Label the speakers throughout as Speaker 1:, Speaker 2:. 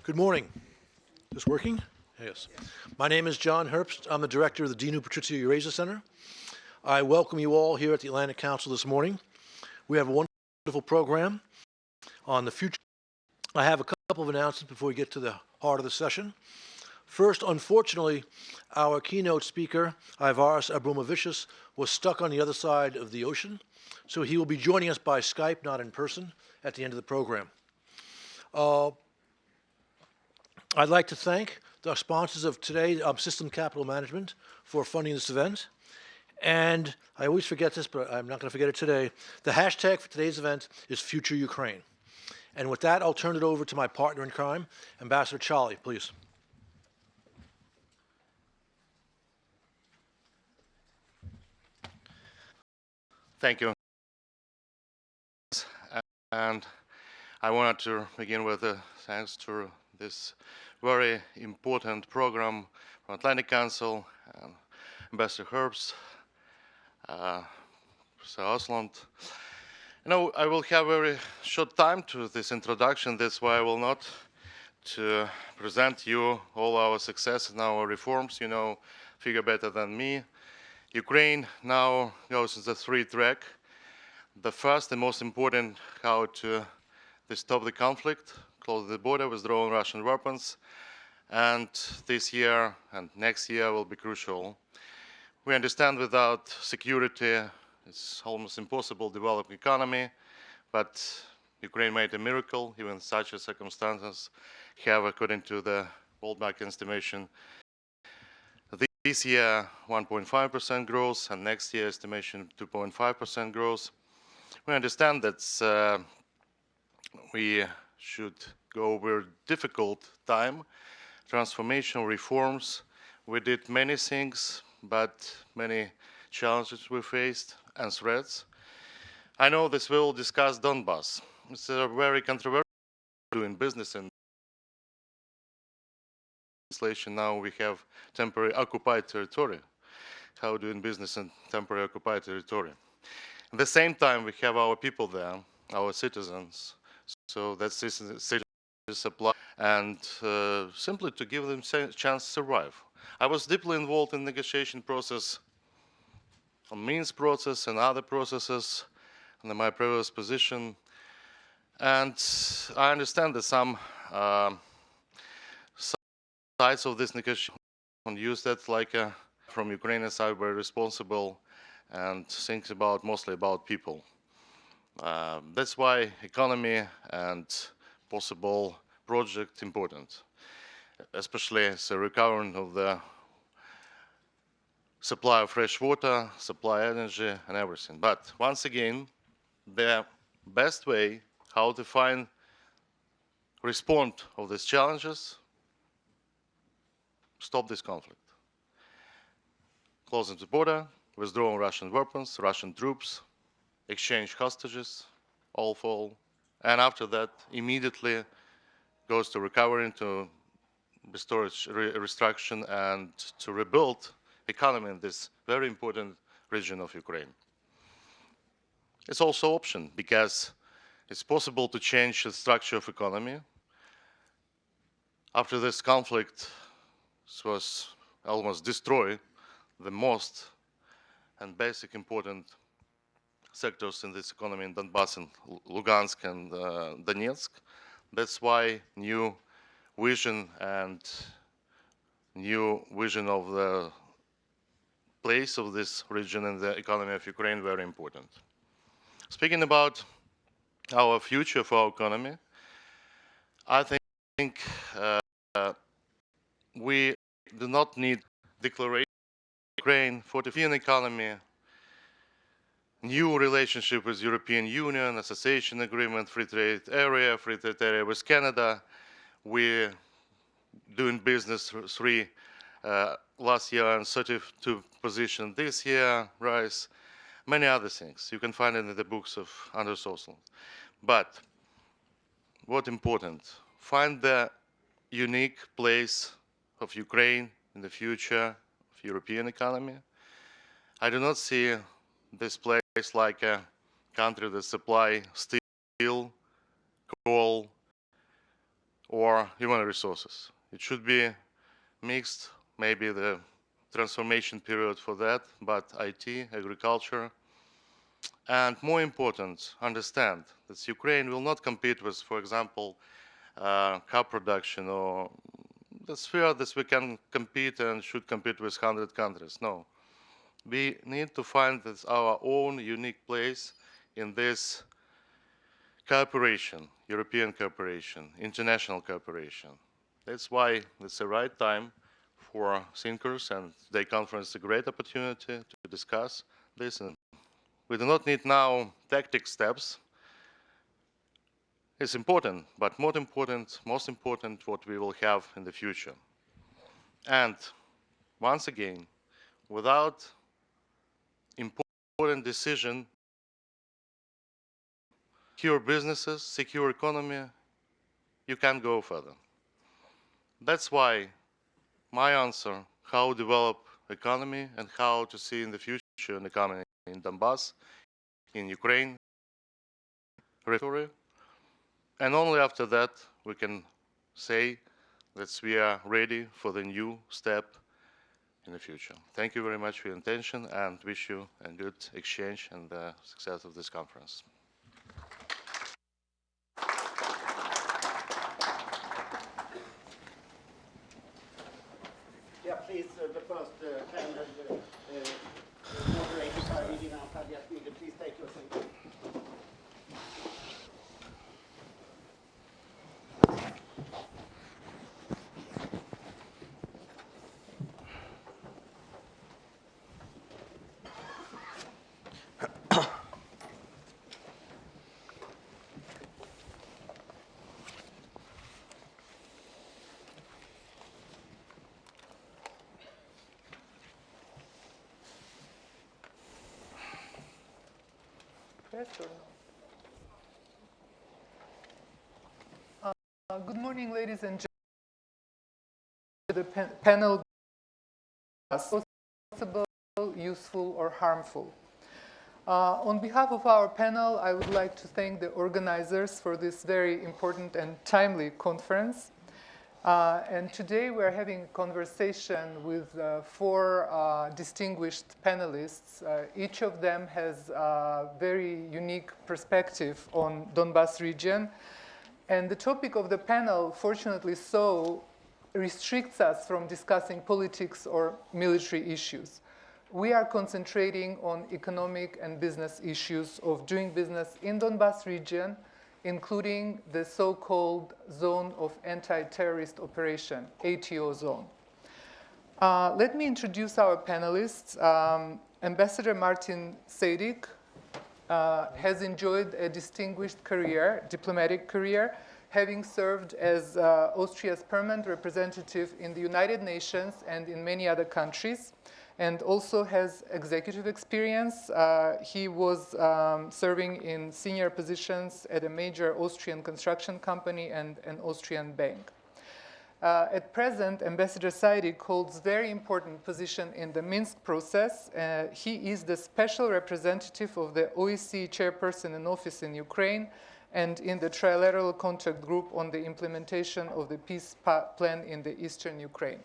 Speaker 1: Good morning. Is this working? Yes. My name is John Herbst. I'm the director of the Dinu Patrizio Eurasia Center. I welcome you all here at the Atlantic Council this morning. We have a wonderful program on the future. I have a couple of announcements before we get to the heart of the session. First, unfortunately, our keynote speaker, Ivaris Abrumovicius, was stuck on the other side of the ocean, so he will be joining us by Skype, not in person, at the end of the program. I'd like to thank the sponsors of today, System Capital Management, for funding this event. And I always forget this, but I'm not going to forget it today. The hashtag for today's event is Future Ukraine. And with that, I'll turn it over to my partner in crime, Ambassador Charlie, please.
Speaker 2: Thank you. And I wanted to begin with thanks to this very important program from Atlantic Council, Ambassador Herbst, Professor Osland. I will have very short time to this introduction. That's why I will not to present you all our success and our reforms. Figure better than me. Ukraine now goes in the three-track. The first and most important, how to stop the conflict, close the border, withdraw Russian weapons, and this year and next year will be crucial. We understand without security, it's almost impossible to develop an economy, but Ukraine made a miracle, even such circumstances have, according to the World Bank estimation, this year 1.5% growth, and next year estimation 2.5% growth. We understand that we should go over a difficult time, transformational reforms. We did many things, but many challenges we faced and threats. I know this will discuss Donbas. It's a very controversial doing business in translation. Now we have temporary occupied territory. How doing business in temporary occupied territory? At the same time, we have our people there, our citizens. So that's citizen supply, and simply to give them a chance to survive. I was deeply involved in the negotiation process, on Minsk process and other processes in my previous position. And I understand that some sides of this negotiation use that like from Ukrainian side were responsible and thinks mostly about people. That's why economy and possible project important, especially the recovery of the supply of fresh water, supply energy, and everything. But once again, the best way how to respond of these challenges, stop this conflict. Closing the border, withdrawing Russian weapons, Russian troops, exchange hostages, all fall, and after that, immediately goes to recovery, to restore restructuring, and to rebuild economy in this very important region of Ukraine. It's also an option because it's possible to change the structure of economy. After this conflict was almost destroyed, the most and basic important sectors in this economy in Donbas and Lugansk and Donetsk. That's why new vision of the place of this region in the economy of Ukraine very important. Speaking about our future for our economy, I think we do not need declaration Ukraine for the European economy, new relationship with European Union, association agreement, free trade area with Canada. We're doing business last year and 32 position this year, rise, many other things. You can find it in the books of Anders Osland. But what important, find the unique place of Ukraine in the future of European economy. I do not see this place like a country that supply steel, coal, or human resources. It should be mixed, maybe the transformation period for that, but IT, agriculture, and more important, understand that Ukraine will not compete with, for example, car production or the sphere that we can compete and should compete with 100 countries. No, we need to find this our own unique place in this cooperation, European cooperation, international cooperation. That's why it's the right time for thinkers, and today's conference is a great opportunity to discuss this. And we do not need now tactic steps. It's important, but most important, what we will have in the future. And once again, without important decision, secure businesses, secure economy, you can't go further. That's why my answer, how develop economy and how to see in the future an economy in Donbas, in Ukraine, territory. And only after that we can say that we are ready for the new step in the future. Thank you very much for your attention and wish you a good exchange and the success of this conference.
Speaker 3: Yeah, please, the first panel moderators are reading out. Please take your seat.
Speaker 4: Good morning, ladies and gentlemen. The panel possible, useful, or harmful. On behalf of our panel, I would like to thank the organizers for this very important and timely conference. And today we're having a conversation with four distinguished panelists. Each of them has a very unique perspective on Donbas region. And the topic of the panel, fortunately so, restricts us from discussing politics or military issues. We are concentrating on economic and business issues of doing business in Donbas region, including the so-called Zone of Anti-Terrorist Operation, ATO zone. Let me introduce our panelists. Ambassador Martin Seydik has enjoyed a distinguished career, diplomatic career, having served as Austria's permanent representative in the United Nations and in many other countries, and also has executive experience. He was serving in senior positions at a major Austrian construction company and an Austrian bank. At present, Ambassador Seydik holds very important position in the Minsk process. He is the special representative of the OSCE chairperson in office in Ukraine and in the trilateral contact group on the implementation of the peace plan in the eastern Ukraine.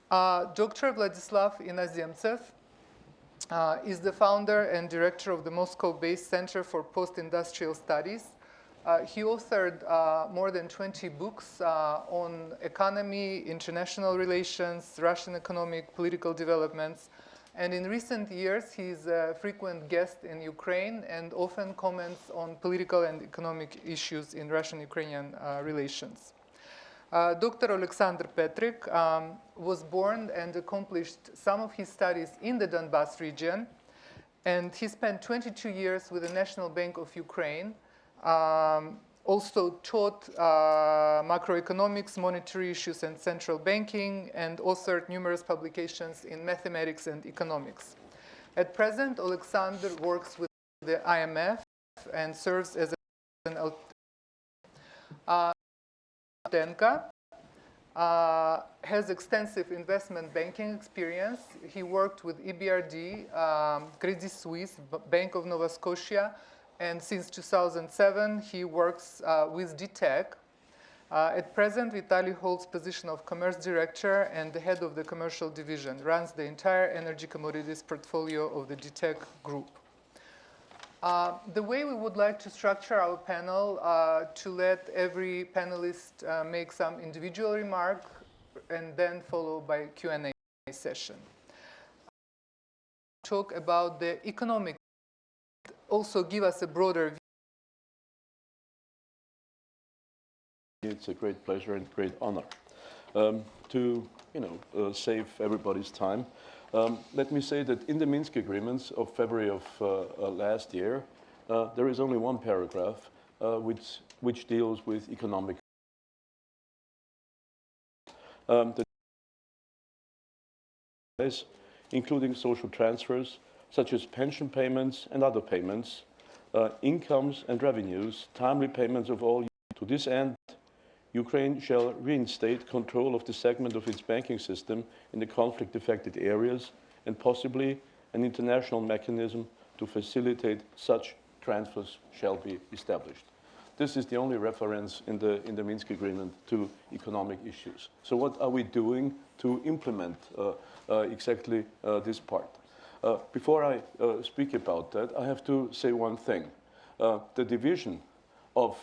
Speaker 4: Dr. Vladislav Inozemtsev is the founder and director of the Moscow-based Center for Post-Industrial Studies. He authored more than 20 books on economy, international relations, Russian economic, political developments. And in recent years, he's a frequent guest in Ukraine and often comments on political and economic issues in Russian-Ukrainian relations. Dr. Alexander Petrik was born and accomplished some of his studies in the Donbas region. And he spent 22 years with the National Bank of Ukraine. Also taught macroeconomics, monetary issues, and central banking, and authored numerous publications in mathematics and economics. At present, Alexander works with the IMF and serves as an Denka has extensive investment banking experience. He worked with EBRD, Credit Suisse, Bank of Nova Scotia, and since 2007, he works with DTEC. At present, Vitaly holds position of commerce director and the head of the commercial division, runs the entire energy commodities portfolio of the DTEC group. The way we would like to structure our panel to let every panelist make some individual remark and then follow by Q&A session. Talk about the economic, also give us a broader view.
Speaker 5: It's a great pleasure and great honor to save everybody's time. Let me say that in the Minsk agreements of February of last year, there is only one paragraph which deals with economic. Including social transfers such as pension payments and other payments, incomes and revenues, timely payments of all. To this end, Ukraine shall reinstate control of the segment of its banking system in the conflict-affected areas and possibly an international mechanism to facilitate such transfers shall be established. This is the only reference in the Minsk agreement to economic issues. So what are we doing to implement exactly this part? Before I speak about that, I have to say one thing. The division of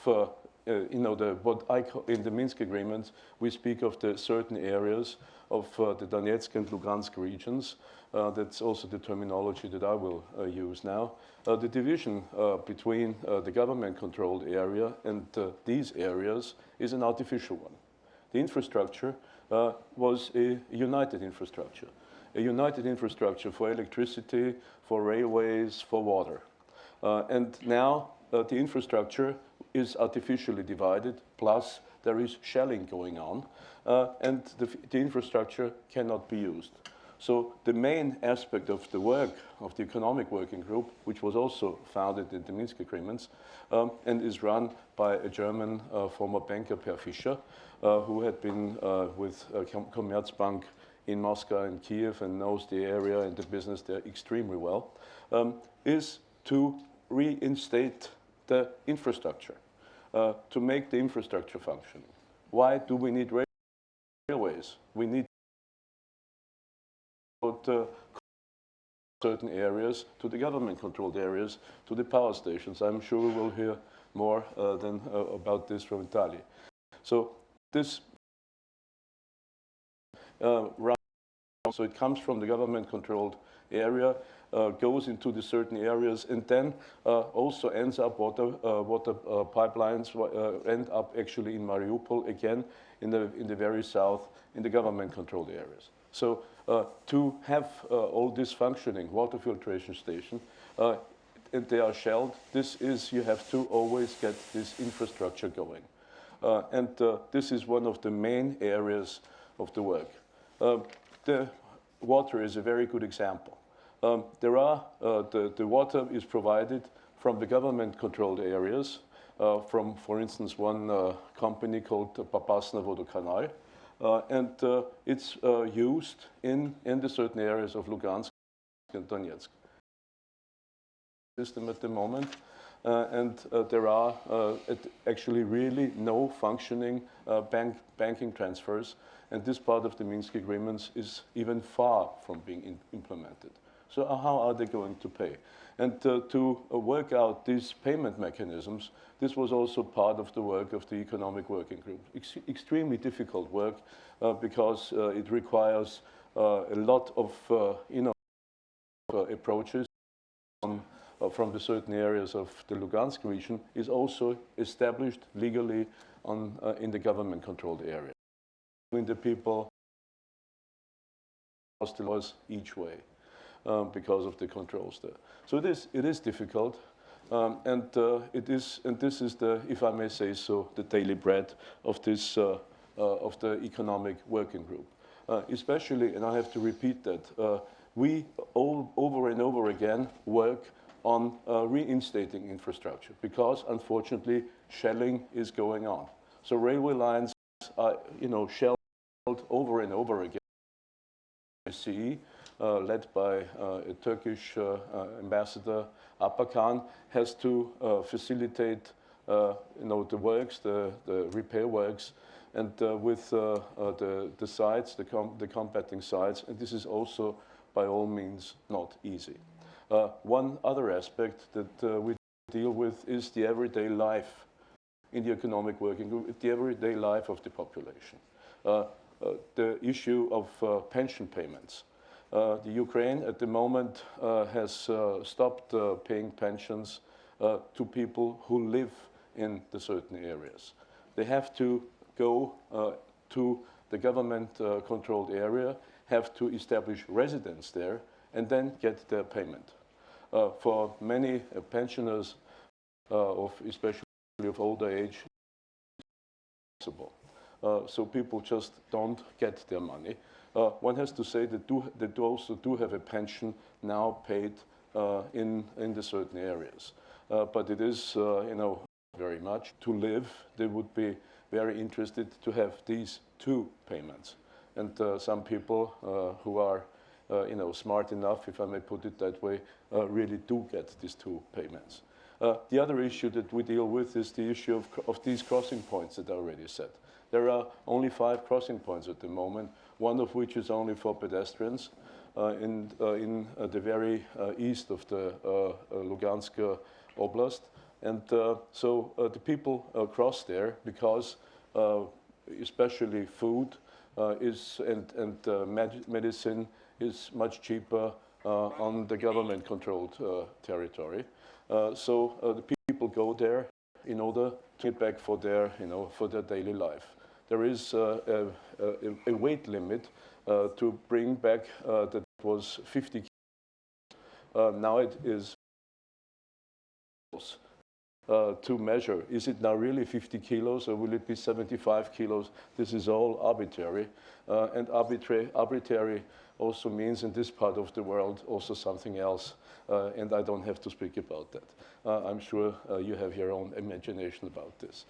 Speaker 5: in the Minsk agreements, we speak of the certain areas of the Donetsk and Lugansk regions. That's also the terminology that I will use now. The division between the government-controlled area and these areas is an artificial one. The infrastructure was a united infrastructure for electricity, for railways, for water. And now the infrastructure is artificially divided, plus there is shelling going on, and the infrastructure cannot be used. So the main aspect of the work of the Economic Working Group, which was also founded in the Minsk agreements, and is run by a German former banker, Per Fischer, who had been with Commerzbank in Moscow and Kiev and knows the area and the business there extremely well, is to reinstate the infrastructure, to make the infrastructure functioning. Why do we need railways? We need certain areas to the government-controlled areas, to the power stations. I'm sure we will hear more about this from Vitaly. So this so it comes from the government-controlled area, goes into the certain areas, and then also ends up water pipelines end up actually in Mariupol again in the very south in the government-controlled areas. So to have all this functioning water filtration station, and they are shelled, you have to always get this infrastructure going, and this is one of the main areas of the work. The water is a very good example. The water is provided from the government-controlled areas, from, for instance, one company called Popasna Vodokanal, and it's used in the certain areas of Lugansk and Donetsk. System at the moment, and there are actually really no functioning banking transfers, and this part of the Minsk agreements is even far from being implemented. So how are they going to pay? And to work out these payment mechanisms, this was also part of the work of the Economic Working Group. Extremely difficult work because it requires a lot of approaches from the certain areas of the Lugansk region is also established legally in the government-controlled area. Between the people, was each way because of the controls there. So it is difficult, and this is the, if I may say so, the daily bread of this of the Economic Working Group. Especially, and I have to repeat that, we over and over again work on reinstating infrastructure because, unfortunately, shelling is going on. So railway lines are, shelled over and over again. CE, led by a Turkish ambassador, Apakan, has to facilitate the works, the repair works, and with the sites, the combating sites, and this is also by all means not easy. One other aspect that we deal with is the everyday life in the economic working group, the everyday life of the population. The issue of pension payments. The Ukraine at the moment has stopped paying pensions to people who live in the certain areas. They have to go to the government-controlled area, have to establish residence there, and then get their payment. For many pensioners, especially of older age, it's impossible. So people just don't get their money. One has to say that they also do have a pension now paid in the certain areas. But it is, very much to live. They would be very interested to have these two payments. And some people who are, smart enough, if I may put it that way, really do get these two payments. The other issue that we deal with is the issue of these crossing points that I already said. There are only 5 crossing points at the moment, one of which is only for pedestrians in the very east of the Lugansk Oblast. And so the people cross there because especially food and medicine is much cheaper on the government-controlled territory. So the people go there in order to get back for their daily life. There is a weight limit to bring back that was 50 kilos. Now it is to measure. Is it now really 50 kilos or will it be 75 kilos? This is all arbitrary. And arbitrary also means in this part of the world also something else. And I don't have to speak about that. I'm sure you have your own imagination about this.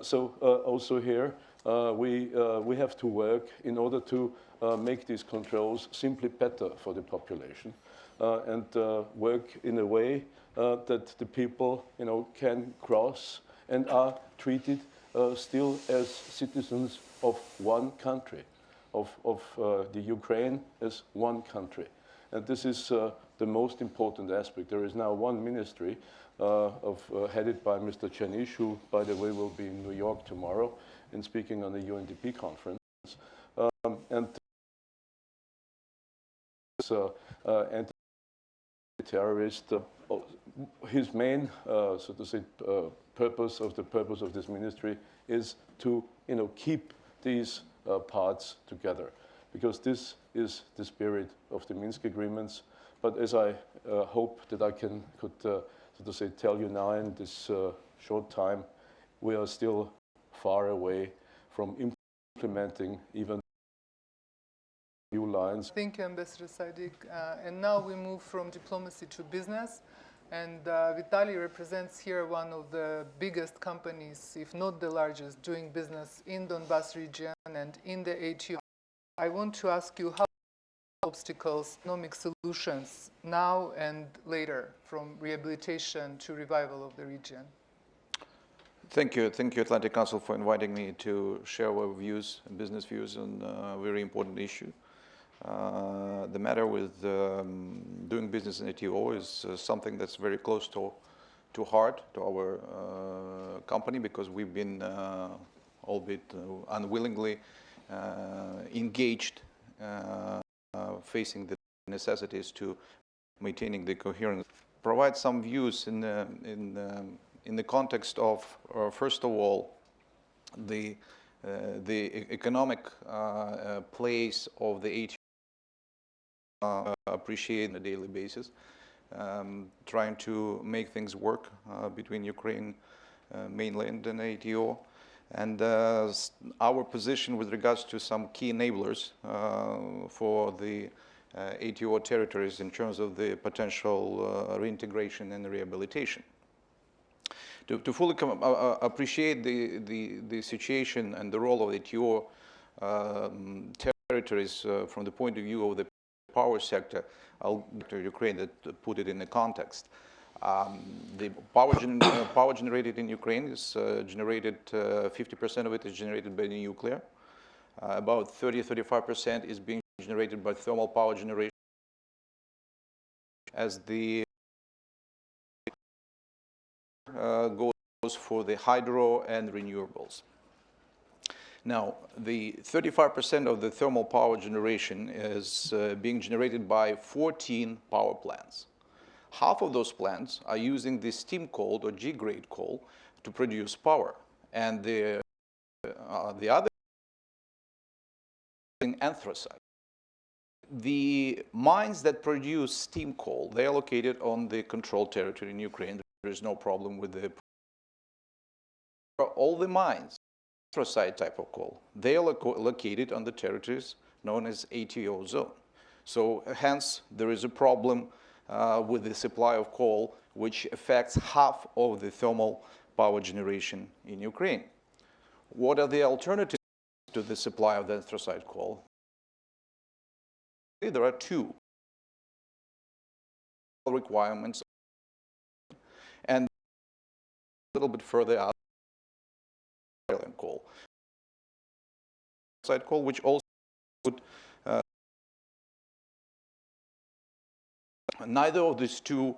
Speaker 5: So also here, we have to work in order to make these controls simply better for the population and work in a way that the people, can cross and are treated still as citizens of one country, of the Ukraine as one country. And this is the most important aspect. There is now one ministry headed by Mr. Chenish, who, by the way, will be in New York tomorrow and speaking on the UNDP conference. And anti-terrorist, his main, so to say, purpose of this ministry is to, keep these parts together, because this is the spirit of the Minsk agreements. But as I hope that I could, so to say, tell you now in this short time, we are still far away from implementing even new lines.
Speaker 4: Thank you, Ambassador Sadik. And now we move from diplomacy to business. And Vitaly represents here one of the biggest companies, if not the largest, doing business in Donbas region and in the ATO. I want to ask you how obstacles, economic solutions now and later, from rehabilitation to revival of the region.
Speaker 6: Thank you, Atlantic Council, for inviting me to share our views, business views on a very important issue. The matter with doing business in ATO is something that's very close to heart, to our company, because we've been, albeit unwillingly, engaged, facing the necessities to maintaining the coherence. Provide some views in the context of, first of all, the economic place of the ATO. Appreciate on a daily basis, trying to make things work between Ukraine mainland and ATO, and our position with regards to some key enablers for the ATO territories in terms of the potential reintegration and rehabilitation. To fully appreciate the situation and the role of ATO territories from the point of view of the power sector, I'll go to Ukraine to put it in the context. The power generated in Ukraine is generated, 50% of it is generated by nuclear. About 35% is being generated by thermal power generation, as the goes for the hydro and renewables. Now, the 35% of the thermal power generation is being generated by 14 power plants. Half of those plants are using the steam coal or G-grade coal to produce power, and the other in anthracite. The mines that produce steam coal, they are located on the controlled territory in Ukraine. There is no problem with the all the mines, anthracite type of coal, they are located on the territories known as ATO zone. So hence, there is a problem with the supply of coal, which affects half of the thermal power generation in Ukraine. What are the alternatives to the supply of the anthracite coal? There are two requirements, and a little bit further out, coal. Anthracite coal, which also would, neither of these two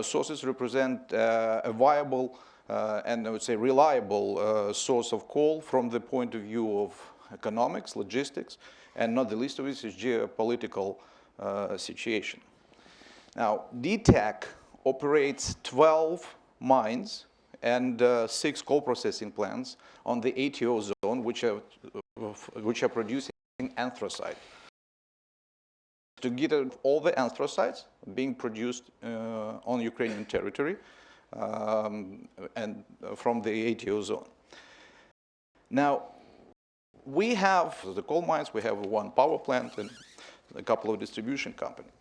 Speaker 6: sources represent a viable and I would say reliable source of coal from the point of view of economics, logistics, and not the least of it is geopolitical situation. Now, DTEC operates 12 mines and 6 coal processing plants on the ATO zone, which are producing anthracite. To get all the anthracites being produced on Ukrainian territory and from the ATO zone. Now, we have the coal mines, we have one power plant and a couple of distribution companies.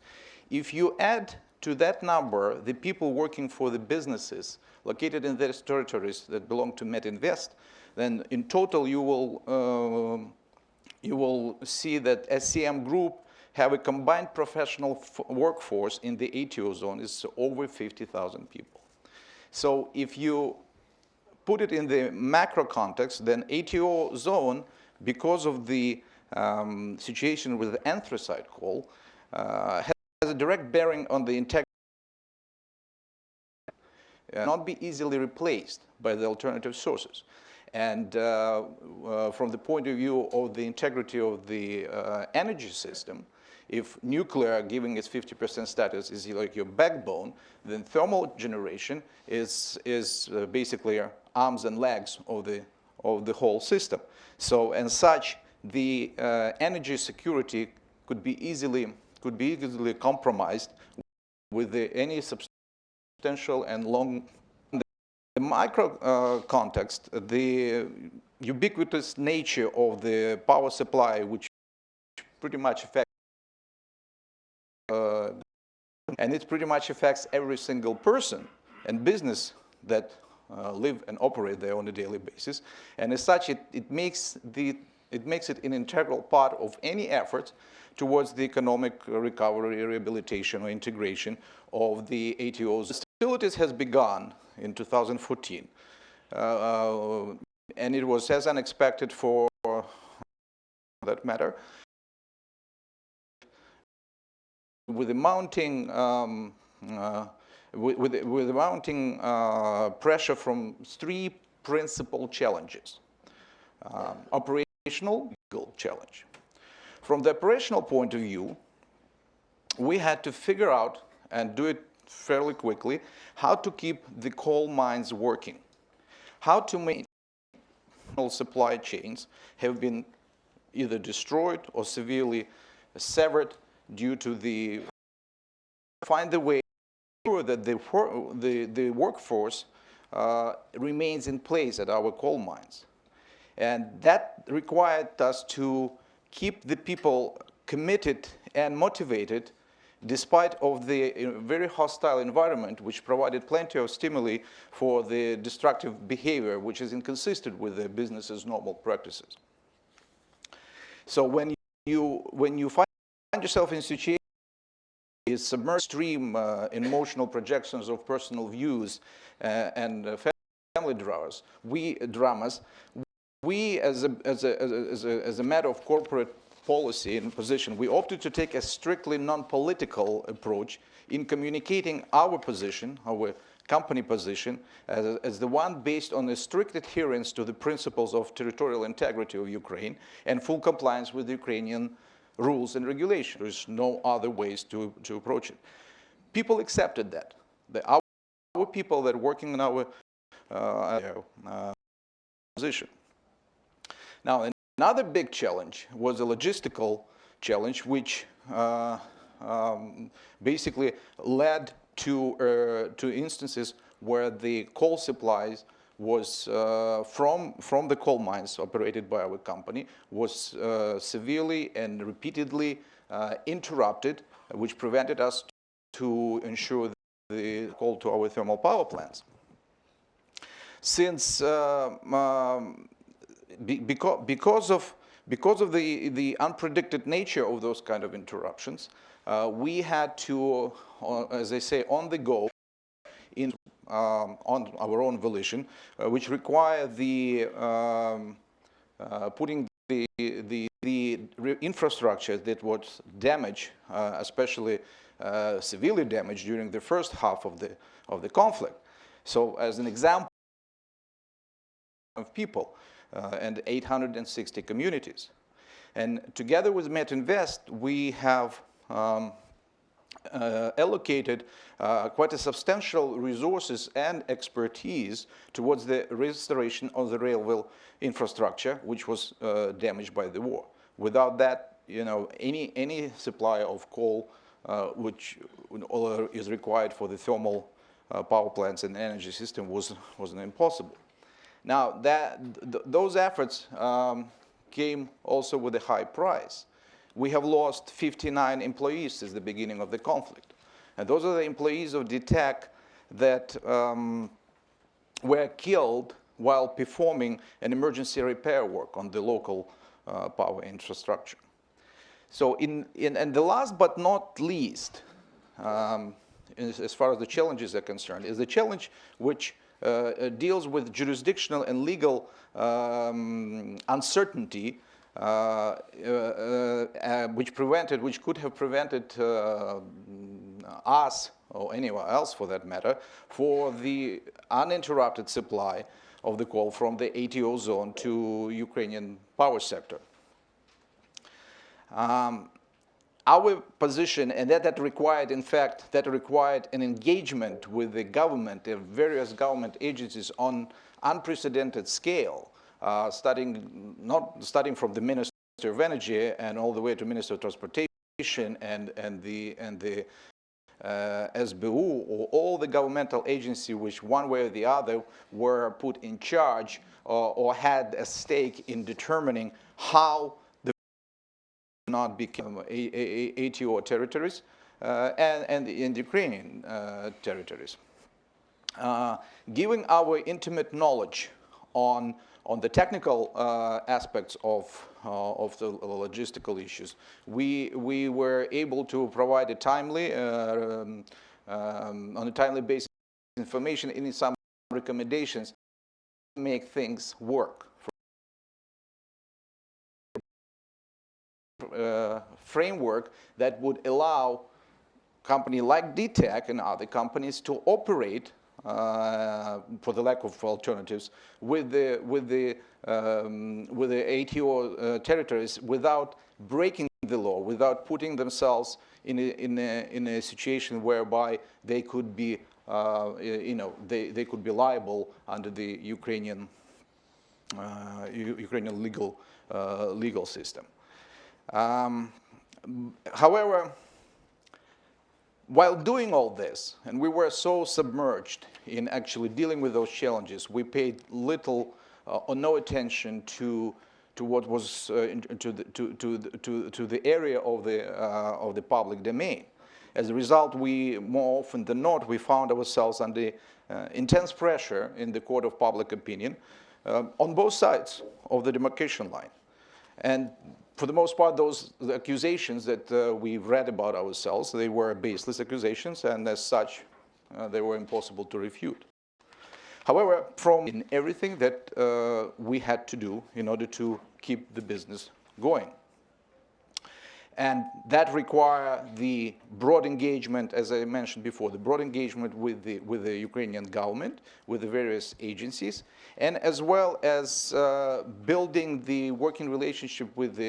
Speaker 6: If you add to that number the people working for the businesses located in those territories that belong to Metinvest, then in total you will see that SCM Group have a combined professional workforce in the ATO zone is over 50,000 people. So if you put it in the macro context, then ATO zone, because of the situation with the anthracite coal, has a direct bearing on the integrity, not be easily replaced by the alternative sources. And from the point of view of the integrity of the energy system, if nuclear, giving its 50% status, is like your backbone, then thermal generation is basically arms and legs of the whole system. So, and such, the energy security could be easily compromised with any substantial and long. In the micro context, the ubiquitous nature of the power supply, which pretty much affects and it pretty much affects every single person and business that live and operate there on a daily basis. And as such, it makes it an integral part of any effort towards the economic recovery, rehabilitation, or integration of the ATOs. The facilities has begun in 2014, and it was as unexpected for that matter. With the mounting pressure from 3 principal challenges. Operational, legal challenge. From the operational point of view, we had to figure out, and do it fairly quickly, how to keep the coal mines working. How to make supply chains have been either destroyed or severely severed due to the find the way that the workforce remains in place at our coal mines. And that required us to keep the people committed and motivated despite of the very hostile environment, which provided plenty of stimuli for the destructive behavior, which is inconsistent with the business's normal practices. So when you find yourself in a situation is submerged extreme emotional projections of personal views and family dramas. We, as a matter of corporate policy and position, we opted to take a strictly non-political approach in communicating our position, our company position, as the one based on a strict adherence to the principles of territorial integrity of Ukraine and full compliance with Ukrainian rules and regulations. There's no other ways to approach it. People accepted that. Our people that are working in our position. Now, another big challenge was a logistical challenge, which basically led to instances where the coal supplies was from the coal mines operated by our company was severely and repeatedly interrupted, which prevented us to ensure the coal to our thermal power plants. Since because of the unpredicted nature of those kind of interruptions, we had to, as I say, on the go, on our own volition, which required the putting the infrastructure that was damaged, especially severely damaged during the first half of the conflict. So, as an example of people and 860 communities, and together with Metinvest, we have allocated quite a substantial resources and expertise towards the restoration of the railway infrastructure, which was damaged by the war. Without that, any supply of coal, which is required for the thermal power plants and energy system, was impossible. Now, those efforts came also with a high price. We have lost 59 employees since the beginning of the conflict. And those are the employees of DTEC that were killed while performing an emergency repair work on the local power infrastructure. So and the last but not least, as far as the challenges are concerned, is the challenge which deals with jurisdictional and legal uncertainty, which could have prevented us, or anyone else for that matter, for the uninterrupted supply of the coal from the ATO zone to Ukrainian power sector. Our position, and that required, in fact, an engagement with the government, various government agencies on unprecedented scale, starting from the Minister of Energy and all the way to Minister of Transportation and the SBU, or all the governmental agencies which one way or the other were put in charge or had a stake in determining how the not become ATO territories and in Ukrainian territories. Given our intimate knowledge on the technical aspects of the logistical issues, we were able to provide a timely, on a timely basis, information and some recommendations to make things work. Framework that would allow companies like DTEC and other companies to operate, for the lack of alternatives, with the ATO territories without breaking the law, without putting themselves in a situation whereby they could be, they could be liable under the Ukrainian legal system. However, while doing all this, and we were so submerged in actually dealing with those challenges, we paid little or no attention to what was to the area of the public domain. As a result, we more often than not we found ourselves under intense pressure in the court of public opinion on both sides of the demarcation line. And for the most part, the accusations that we've read about ourselves, they were baseless accusations, and as such, they were impossible to refute. However, in everything that we had to do in order to keep the business going. And that required the broad engagement, as I mentioned before, the broad engagement with the Ukrainian government, with the various agencies, and as well as building the working relationship with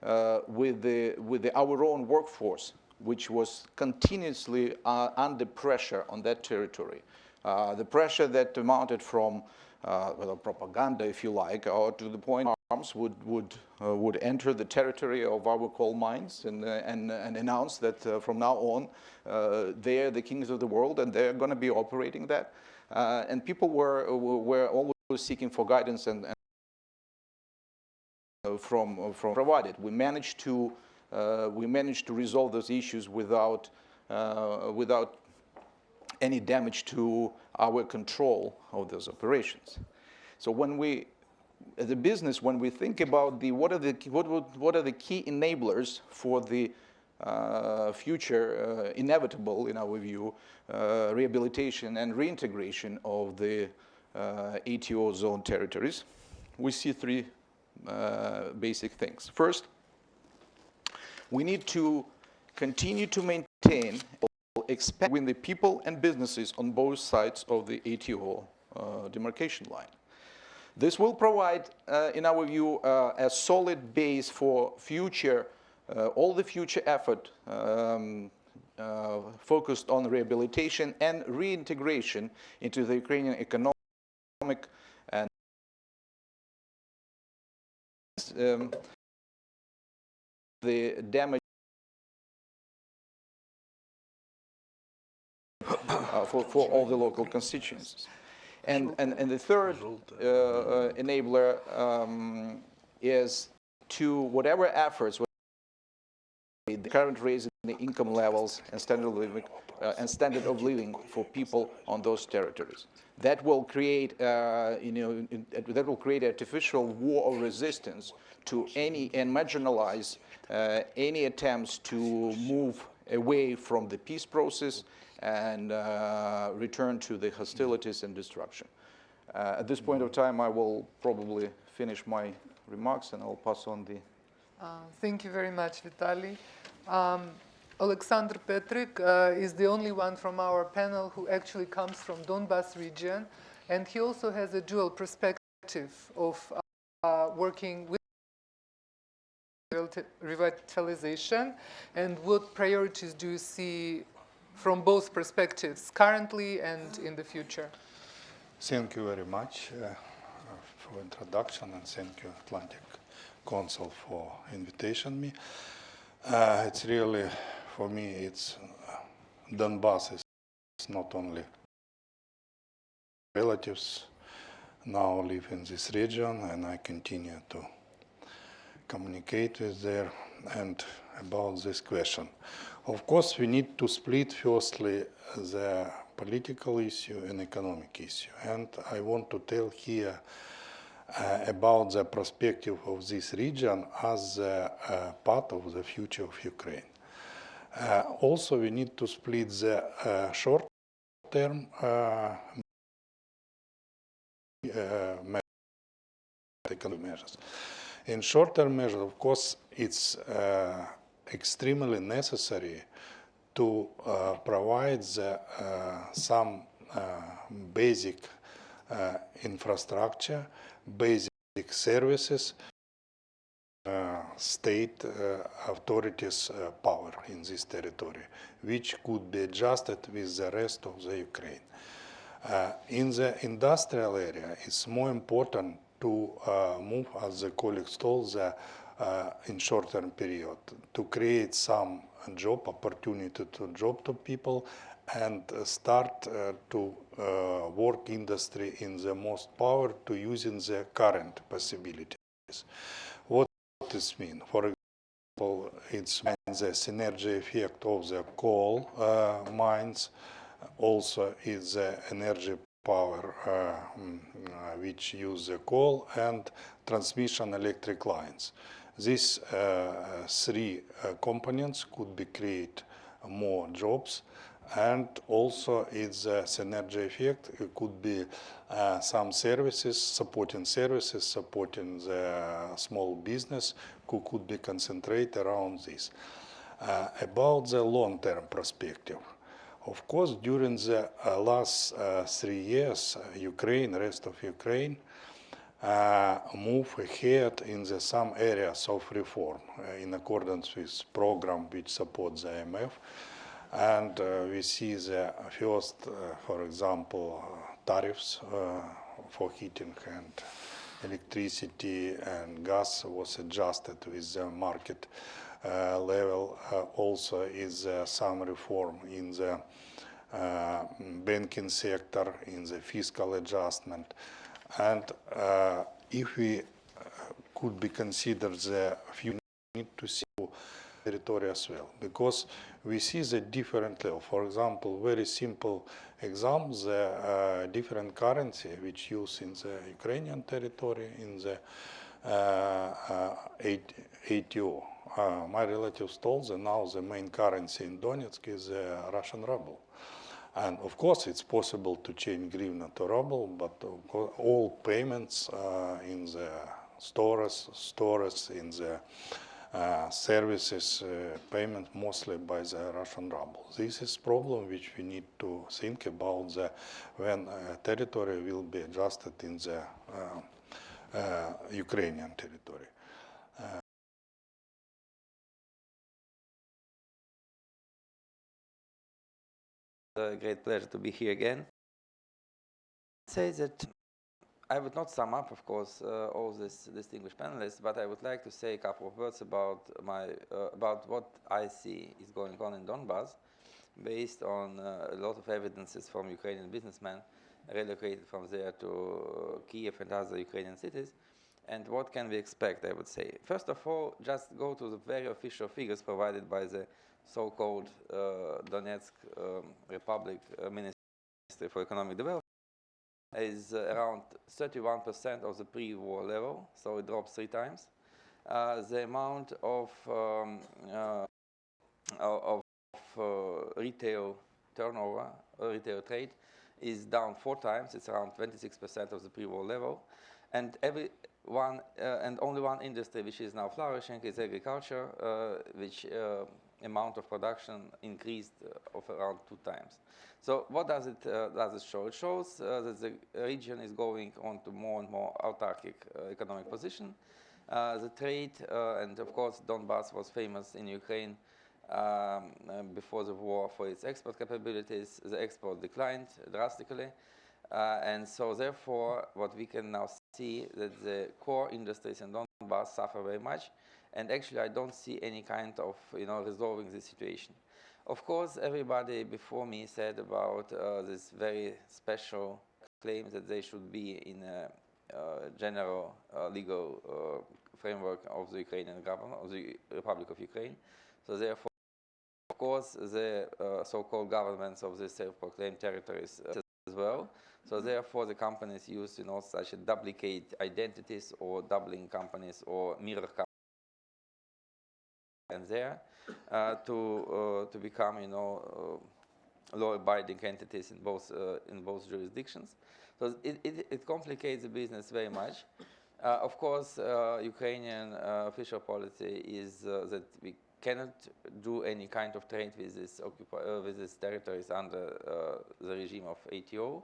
Speaker 6: our own workforce, which was continuously under pressure on that territory. The pressure that mounted from propaganda, if you like, or to the point arms would enter the territory of our coal mines and announce that from now on they're the kings of the world and they're going to be operating that. And people were always seeking for guidance and from provided. We managed to resolve those issues without any damage to our control of those operations. So when we, as a business, when we think about what are the key enablers for the future inevitable, in our view, rehabilitation and reintegration of the ATO zone territories, we see three basic things. First, we need to continue to maintain expand between the people and businesses on both sides of the ATO demarcation line. This will provide, in our view, a solid base for future, all the future effort focused on rehabilitation and reintegration into the Ukrainian economic and the damage for all the local constituencies. And the third enabler is to whatever efforts, the current raise in the income levels and standard of living for people on those territories. That will create, that will create artificial war of resistance to any and marginalize any attempts to move away from the peace process and return to the hostilities and destruction. At this point of time, I will probably finish my remarks and I'll pass on the...
Speaker 4: Thank you very much, Vitaly. Alexander Petrik is the only one from our panel who actually comes from Donbas region, and he also has a dual perspective of working with revitalization. And what priorities do you see from both perspectives, currently and in the future?
Speaker 7: Thank you very much for introduction, and thank you Atlantic Council for invitation me. It's really, for me, it's Donbas is not only relatives now live in this region, and I continue to communicate with them and about this question. Of course, we need to split firstly the political issue and economic issue. And I want to tell here about the perspective of this region as a part of the future of Ukraine. Also, we need to split the short-term economic measures. In short-term measures, of course, it's extremely necessary to provide some basic infrastructure, basic services, state authorities' power in this territory, which could be adjusted with the rest of the Ukraine. In the industrial area, it's more important to move, as the colleagues told, in short-term period, to create some job opportunity to people and start to work industry in the most power to using the current possibilities. What does this mean? For example, it's the synergy effect of the coal mines, also is the energy power which use the coal and transmission electric lines. These three components could be create more jobs, and also its synergy effect. It could be some services, supporting the small business who could be concentrated around this. About the long-term perspective, of course, during the last 3 years, rest of Ukraine, move ahead in some areas of reform in accordance with program which supports the IMF. And we see the first, for example, tariffs for heating and electricity and gas was adjusted with the market level. Also is some reform in the banking sector, in the fiscal adjustment. And if we could be considered the few need to see territory as well, because we see the different level. For example, very simple example, the different currency which used in the Ukrainian territory, in the ATO. My relatives told that now the main currency in Donetsk is the Russian ruble. And of course, it's possible to change hryvnia to ruble, but all payments in the stores, in the services, payment mostly by the Russian ruble. This is problem which we need to think about when territory will be adjusted in the Ukrainian territory.
Speaker 8: A great pleasure to be here again. Say that I would not sum up, of course, all these distinguished panelists, but I would like to say a couple of words about about what I see is going on in Donbas, based on a lot of evidences from Ukrainian businessmen relocated from there to Kiev and other Ukrainian cities. And what can we expect, I would say? First of all, just go to the very official figures provided by the so-called Donetsk Republic Ministry for Economic Development. Is around 31% of the pre-war level, so it drops 3 times. The amount of retail turnover, retail trade, is down 4 times. It's around 26% of the pre-war level, and and only one industry which is now flourishing is agriculture, which amount of production increased of around 2 times. So what does it show? It shows that the region is going on to more and more autarkic economic position. The trade, and of course Donbas was famous in Ukraine before the war for its export capabilities. The export declined drastically. And so therefore what we can now see that the core industries in Donbas suffer very much. And actually I don't see any kind of resolving this situation. Of course, everybody before me said about this very special claim that they should be in a general legal framework of the Ukrainian government, of the Republic of Ukraine. So therefore, of course, the so-called governments of the self-proclaimed territories as well. So therefore, the companies use such a duplicate identities or doubling companies or mirror companies and there to become law-abiding entities in both jurisdictions. So it complicates the business very much. Of course, Ukrainian official policy is that we cannot do any kind of trade with these territories under the regime of ATO.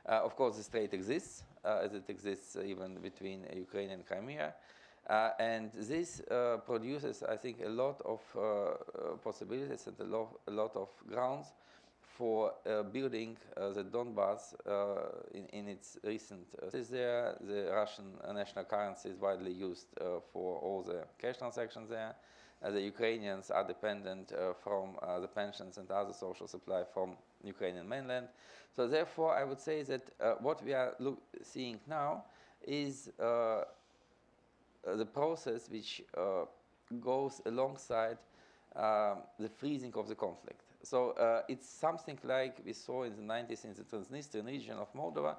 Speaker 8: Of course, this trade exists, as it exists even between Ukraine and Crimea. And this produces, I think, a lot of possibilities and a lot of grounds for building the Donbas in its recent there. The Russian national currency is widely used for all the cash transactions there. The Ukrainians are dependent from the pensions and other social supply from Ukrainian mainland. So therefore, I would say that what we are seeing now is the process which goes alongside the freezing of the conflict. So it's something like we saw in the 90s in the Transnistrian region of Moldova,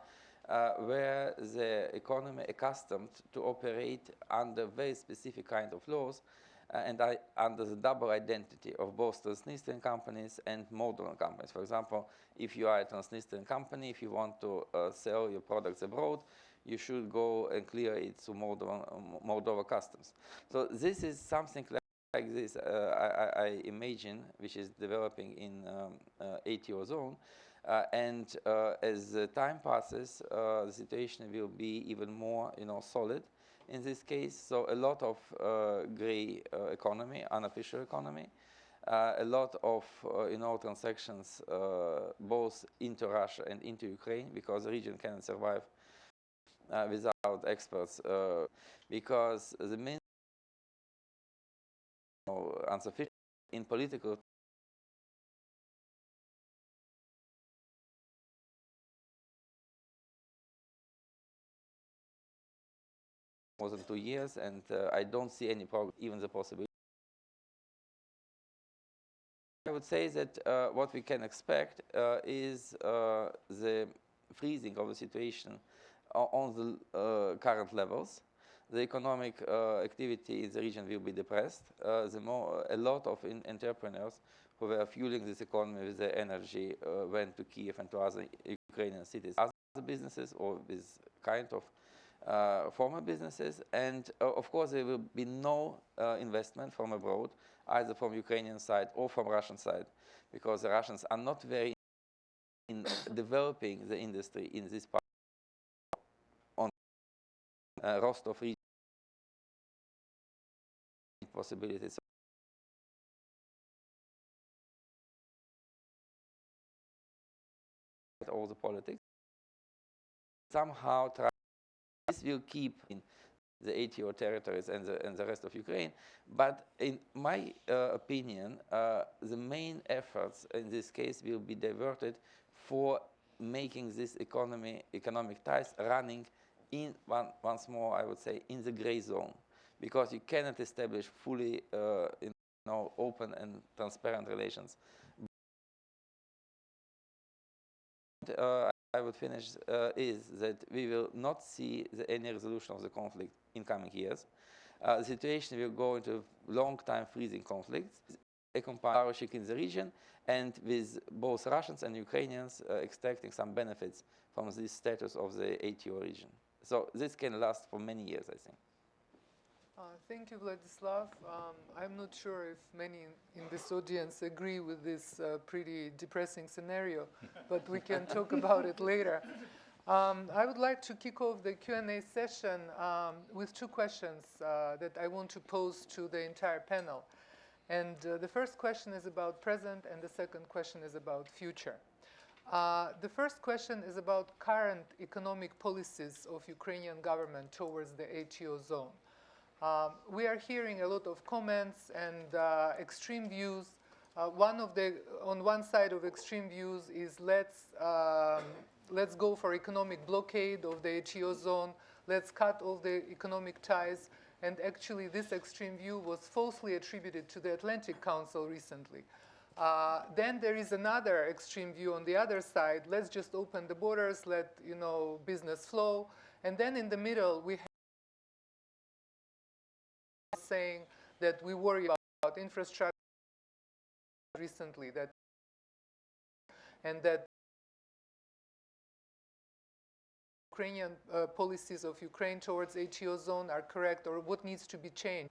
Speaker 8: where the economy accustomed to operate under very specific kind of laws under the double identity of both Transnistrian companies and Moldovan companies. For example, if you are a Transnistrian company, if you want to sell your products abroad, you should go and clear it to Moldova customs. So this is something like this, I imagine, which is developing in ATO zone. And as time passes, the situation will be even more, solid in this case. So a lot of gray economy, unofficial economy, a lot of, transactions both into Russia and into Ukraine, because the region cannot survive without exports, because the main insufficient in political more than 2 years, and I don't see any progress, even the possibility. I would say that what we can expect is the freezing of the situation on the current levels. The economic activity in the region will be depressed. A lot of entrepreneurs who were fueling this economy with their energy went to Kiev and to other Ukrainian cities, other businesses or with kind of former businesses. And of course, there will be no investment from abroad, either from Ukrainian side or from Russian side, because the Russians are not very in developing the industry in this part on Rostov region possibilities. All the politics somehow this will keep in the ATO territories and the rest of Ukraine. But in my opinion, the main efforts in this case will be diverted for making this economic ties running in once more, I would say, in the gray zone, because you cannot establish fully open and transparent relations. I would finish is that we will not see any resolution of the conflict in coming years. The situation will go into long-time freezing conflicts, accompanied in the region, and with both Russians and Ukrainians extracting some benefits from this status of the ATO region. So this can last for many years, I think.
Speaker 4: Thank you, Vladislav. I'm not sure if many in this audience agree with this pretty depressing scenario, but we can talk about it later. I would like to kick off the Q&A session with two questions that I want to pose to the entire panel. And the first question is about present, and the second question is about future. The first question is about current economic policies of Ukrainian government towards the ATO zone. We are hearing a lot of comments and extreme views. On one side of extreme views is let's go for economic blockade of the ATO zone. Let's cut all the economic ties. And actually, this extreme view was falsely attributed to the Atlantic Council recently. Then there is another extreme view on the other side. Let's just open the borders, let business flow. And then in the middle, we have saying that we worry about infrastructure recently, and that Ukrainian policies of Ukraine towards ATO zone are correct, or what needs to be changed?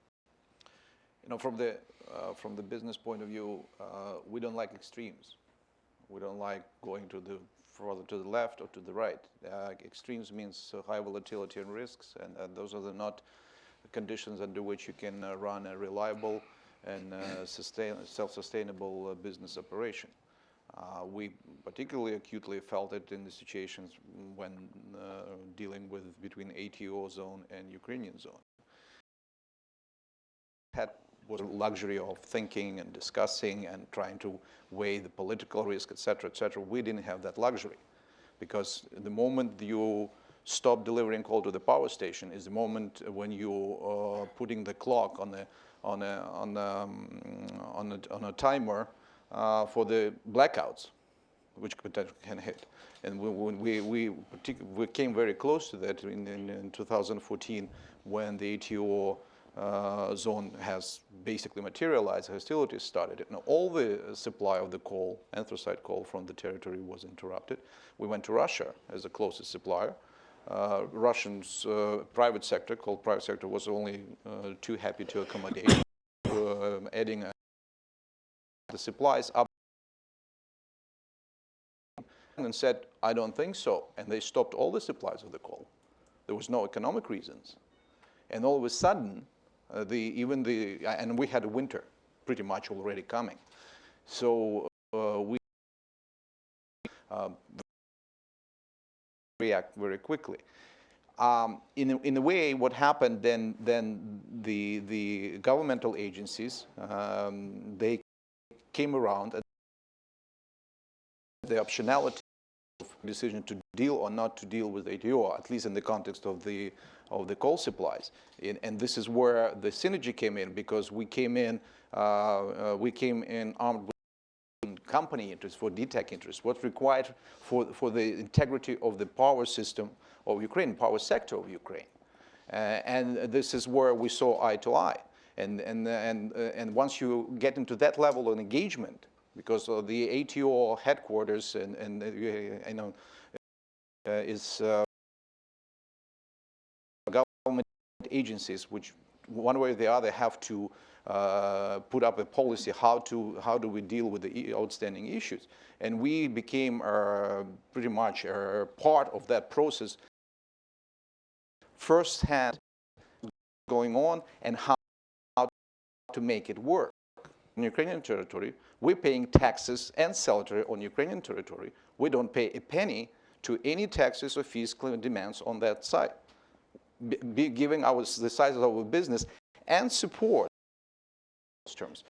Speaker 6: From the business point of view, we don't like extremes. We don't like going further to the left or to the right. Extremes means high volatility and risks, and those are not conditions under which you can run a reliable and self-sustainable business operation. We particularly acutely felt it in the situations when dealing between ATO zone and Ukrainian zone. Was a luxury of thinking and discussing and trying to weigh the political risk, etc., etc. We didn't have that luxury, because the moment you stop delivering coal to the power station is the moment when you putting the clock on a timer for the blackouts, which potentially can hit. And we came very close to that in 2014 when the ATO zone has basically materialized, hostilities started. And all the supply of the coal, anthracite coal from the territory was interrupted. We went to Russia as the closest supplier. Russians private sector, called private sector, was only too happy to accommodate, adding the supplies up and said, I don't think so. And they stopped all the supplies of the coal. There was no economic reasons. And all of a sudden, and we had a winter pretty much already coming. So we react very quickly. In a way, what happened then the governmental agencies, they came around at the optionality of decision to deal or not to deal with ATO, at least in the context of the coal supplies. And this is where the synergy came in, because we came in armed with company interests, for DTEC interests, what's required for the integrity of the power system of Ukraine, power sector of Ukraine. And this is where we saw eye to eye. And once you get into that level of engagement, because of the ATO headquarters is government agencies which one way or the other have to put up a policy how do we deal with the outstanding issues. And we became pretty much part of that process, firsthand going on and how to make it work. In Ukrainian territory, we're paying taxes and salary on Ukrainian territory. We don't pay a penny to any taxes or fees demands on that side, giving the size of our business and support those terms.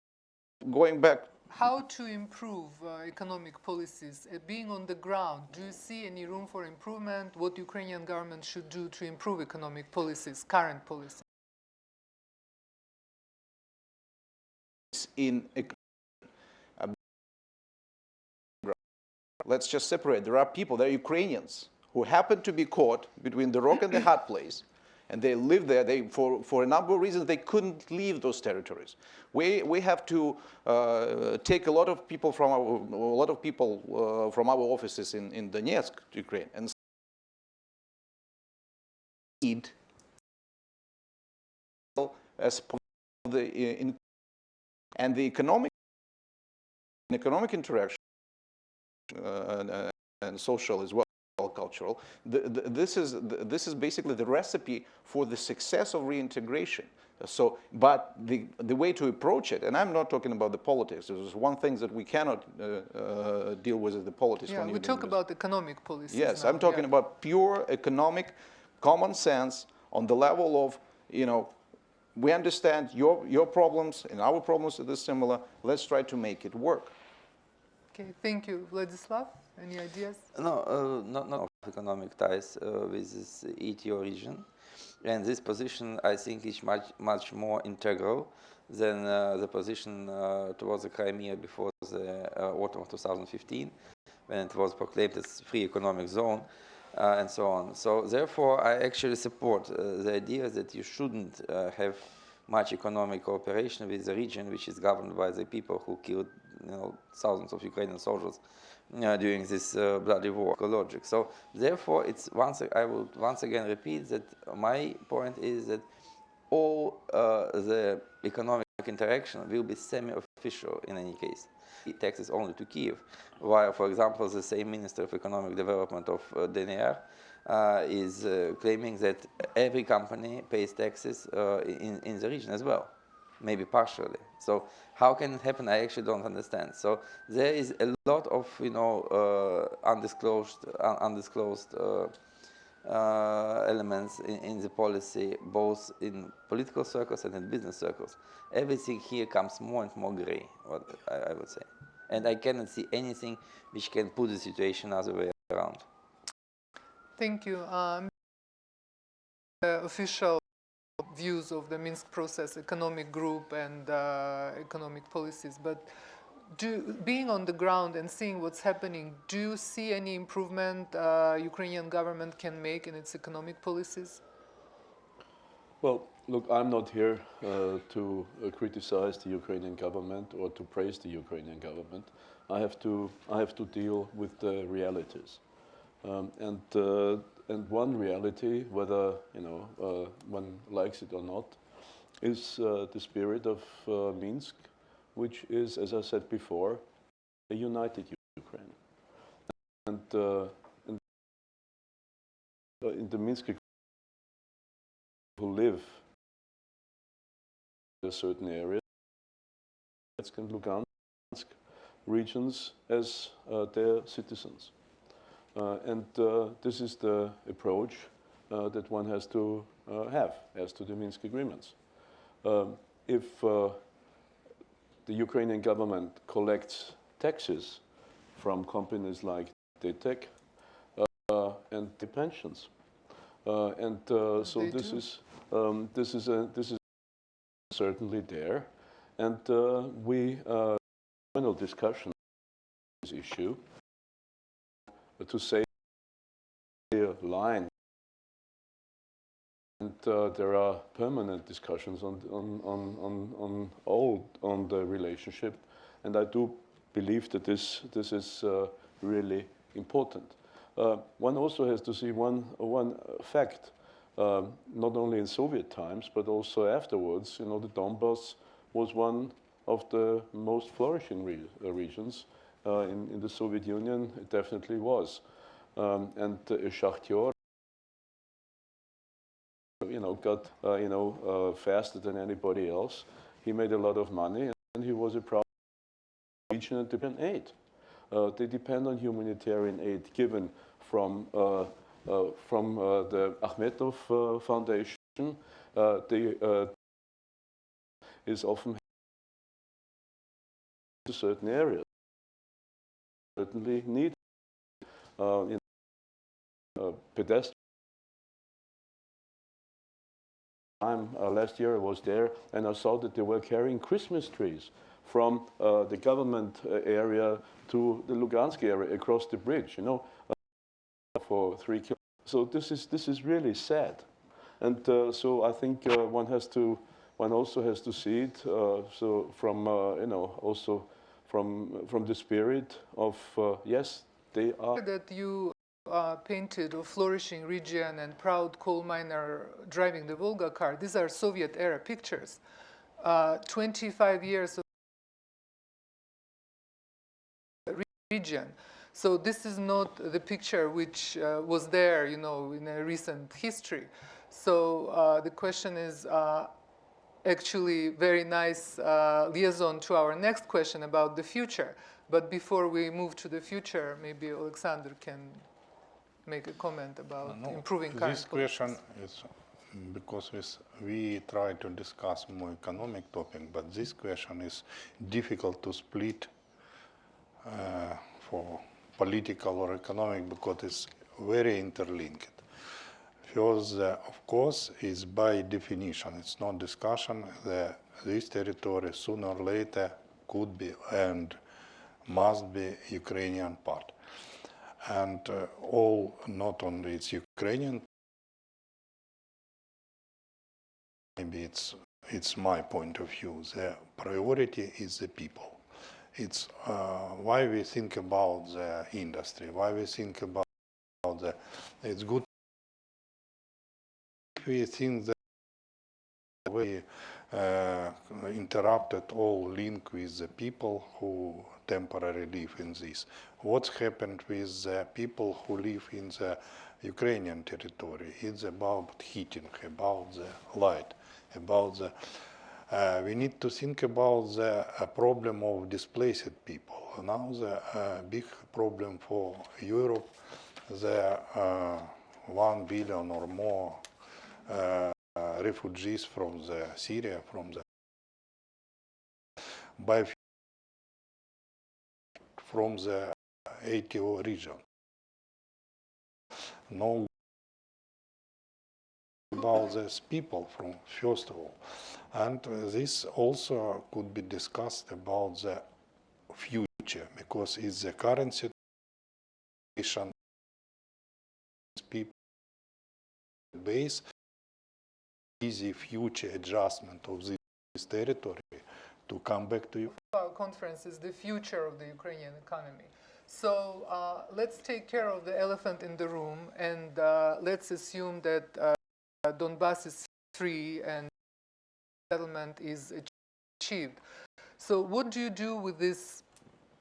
Speaker 6: Going back.
Speaker 4: How to improve economic policies? Being on the ground, do you see any room for improvement? What Ukrainian government should do to improve economic policies, current policies?
Speaker 6: Let's just separate. There are people, there are Ukrainians who happen to be caught between the rock and the hard place, and they live there. For a number of reasons, they couldn't leave those territories. We have to take a lot of people from our offices in Donetsk, Ukraine, and need as part of the economic interaction. And social as well, cultural. This is basically the recipe for the success of reintegration. So, but the way to approach it, and I'm not talking about the politics. There's one thing that we cannot deal with is the politics.
Speaker 4: Yeah, we talk about economic policies.
Speaker 6: Yes,
Speaker 4: now.
Speaker 6: I'm talking about pure economic common sense on the level of, we understand your problems and our problems are similar. Let's try to make it work.
Speaker 4: Okay, thank you. Vladislav, any ideas?
Speaker 8: No, not economic ties with this ETO region. And this position, I think, is much more integral than the position towards the Crimea before the autumn of 2015, when it was proclaimed as free economic zone, and so on. So therefore, I actually support the idea that you shouldn't have much economic cooperation with the region, which is governed by the people who killed thousands of Ukrainian soldiers during this bloody war. Logic. So therefore, I will once again repeat that my point is that all the economic interaction will be semi-official in any case. Taxes only to Kiev, while, for example, the same Minister of Economic Development of DNR is claiming that every company pays taxes in the region as well, maybe partially. So how can it happen? I actually don't understand. So there is a lot of undisclosed elements in the policy, both in political circles and in business circles. Everything here comes more and more gray, I would say. And I cannot see anything which can put the situation other way around.
Speaker 4: Thank you. Official views of the Minsk process, economic group and economic policies, but being on the ground and seeing what's happening, do you see any improvement Ukrainian government can make in its economic policies?
Speaker 5: Well, look, I'm not here to criticize the Ukrainian government or to praise the Ukrainian government. I have to deal with the realities, and one reality, whether one likes it or not, is the spirit of Minsk, which is, as I said before, a united Ukraine. And in the Minsk who live in a certain area, Donetsk and Lugansk regions as their citizens. And this is the approach that one has to have as to the Minsk agreements. If the Ukrainian government collects taxes from companies like DTEK and the pensions, so this is certainly there, and we final discussion on this issue to say a line. And there are permanent discussions on the relationship, and I do believe that this is really important. One also has to see one fact, not only in Soviet times but also afterwards. The Donbas was one of the most flourishing regions in the Soviet Union. It definitely was, and Shakhter got faster than anybody else. He made a lot of money, and he was a proud region and depend aid. They depend on humanitarian aid given from the Akhmetov Foundation. Is often to certain areas certainly needed. Pedestrian. Last year I was there, and I saw that they were carrying Christmas trees from the government area to the Lugansk area across the bridge, for 3 kilometers. So this is really sad, and so I think one also has to see it so from also from the spirit of yes, they are.
Speaker 4: That you painted a flourishing region and proud coal miner driving the Volga car. These are Soviet era pictures. 25 years of region. So this is not the picture which was there, in a recent history. So the question is actually very nice liaison to our next question about the future. But before we move to the future, maybe Alexander can make a comment about improving current
Speaker 7: This question
Speaker 4: policies.
Speaker 7: is because we try to discuss more economic topic, but this question is difficult to split for political or economic because it's very interlinked. First, of course, is by definition, it's not discussion, this territory sooner or later could be and must be Ukrainian part. And all, not only it's Ukrainian, maybe it's my point of view, the priority is the people. It's why we think about the industry, why we think about it's good if we think that we interrupted all link with the people who temporarily live in this. What's happened with the people who live in the Ukrainian territory? It's about heating, about the light, about the we need to think about the problem of displaced people. Now the big problem for Europe, the 1 billion or more refugees from the Syria, from the ATO region. No about these people from first of all, and this also could be discussed about the future, because it's the current situation, people base, easy future adjustment of this territory to come back to you.
Speaker 4: Our conference is the future of the Ukrainian economy. So let's take care of the elephant in the room, and let's assume that Donbas is free and settlement is achieved. So what do you do with this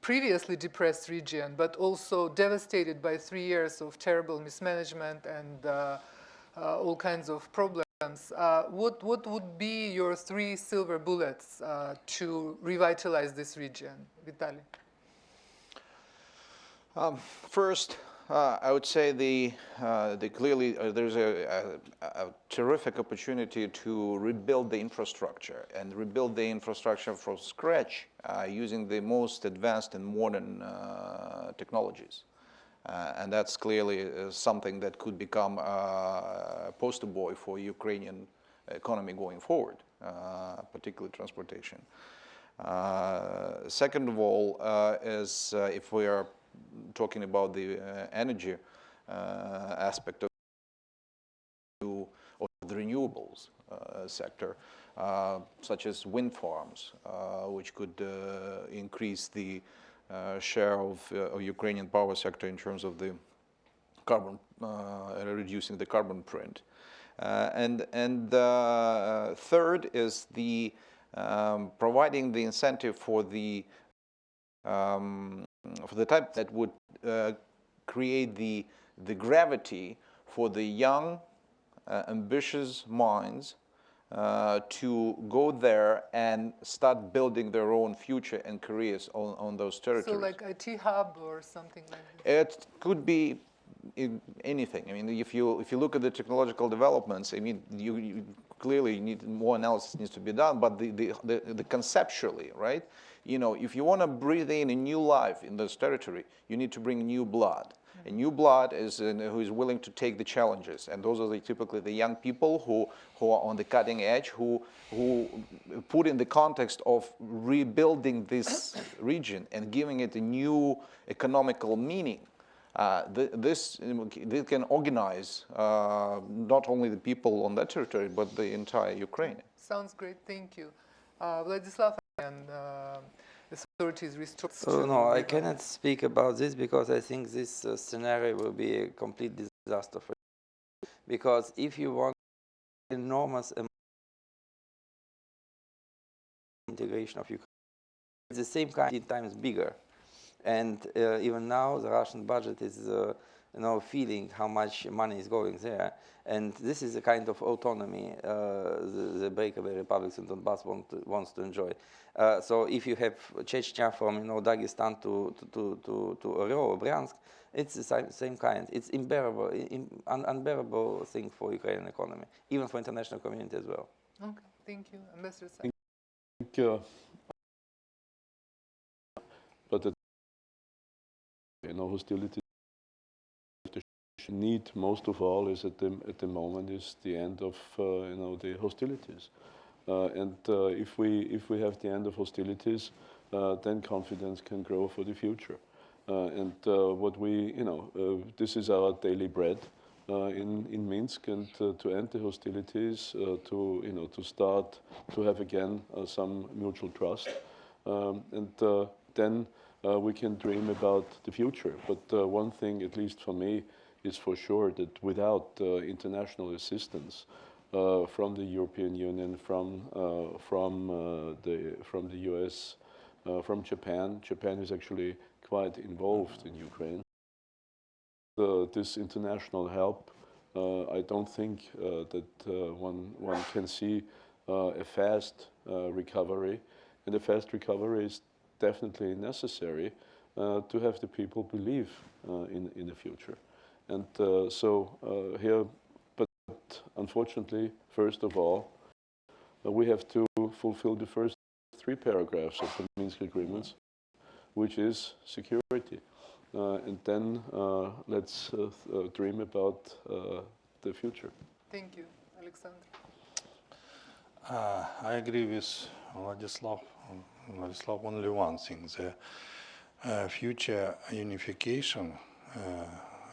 Speaker 4: previously depressed region, but also devastated by 3 years of terrible mismanagement and all kinds of problems? What would be your 3 silver bullets to revitalize this region, Vitaly?
Speaker 6: First, I would say clearly there's a terrific opportunity to rebuild the infrastructure and rebuild the infrastructure from scratch using the most advanced and modern technologies. And that's clearly something that could become a poster boy for Ukrainian economy going forward, particularly transportation. Second of all, is if we are talking about the energy aspect of the renewables sector, such as wind farms, which could increase the share of Ukrainian power sector in terms of the carbon, reducing the carbon print. And third is the providing the incentive for the type that would create the gravity for the young, ambitious minds to go there and start building their own future and careers on those territories.
Speaker 4: So like IT hub or something like that?
Speaker 6: It could be anything. I mean, if you look at the technological developments, I mean, you clearly need more analysis needs to be done. But the conceptually, right? You know, if you want to breathe in a new life in this territory, you need to bring new blood. And new blood is who is willing to take the challenges, and those are typically the young people who are on the cutting edge, who put in the context of rebuilding this region and giving it a new economical meaning. This can organize not only the people on that territory, but the entire Ukraine.
Speaker 4: Sounds great, thank you. Vladislav and authorities restored.
Speaker 8: So no, I cannot speak about this because I think this scenario will be a complete disaster for you. Because if you want enormous integration of Ukraine, it's the same kind, 10 times bigger. And even now, the Russian budget is feeling how much money is going there. And this is a kind of autonomy the breakaway republics in Donbas wants to enjoy. So if you have Chechnya from Dagestan to Orel or Bryansk, it's the same kind. It's unbearable thing for Ukrainian economy, even for international community as well.
Speaker 4: Okay, thank you. Ambassador Sachs.
Speaker 5: Thank you. But hostilities need most of all is at the moment is the end of the hostilities, and if we have the end of hostilities, then confidence can grow for the future, and what we this is our daily bread in Minsk, and to end the hostilities, to start to have again some mutual trust, and then we can dream about the future. But one thing, at least for me, is for sure that without international assistance from the European Union, from the US, from Japan is actually quite involved in Ukraine. This international help, I don't think that one can see a fast recovery, and a fast recovery is definitely necessary to have the people believe in the future. And here, but unfortunately, first of all, we have to fulfill the first 3 paragraphs of the Minsk agreements, which is security. And then let's dream about the future.
Speaker 4: Thank you. Alexander.
Speaker 7: I agree with Vladislav, only one thing: the future unification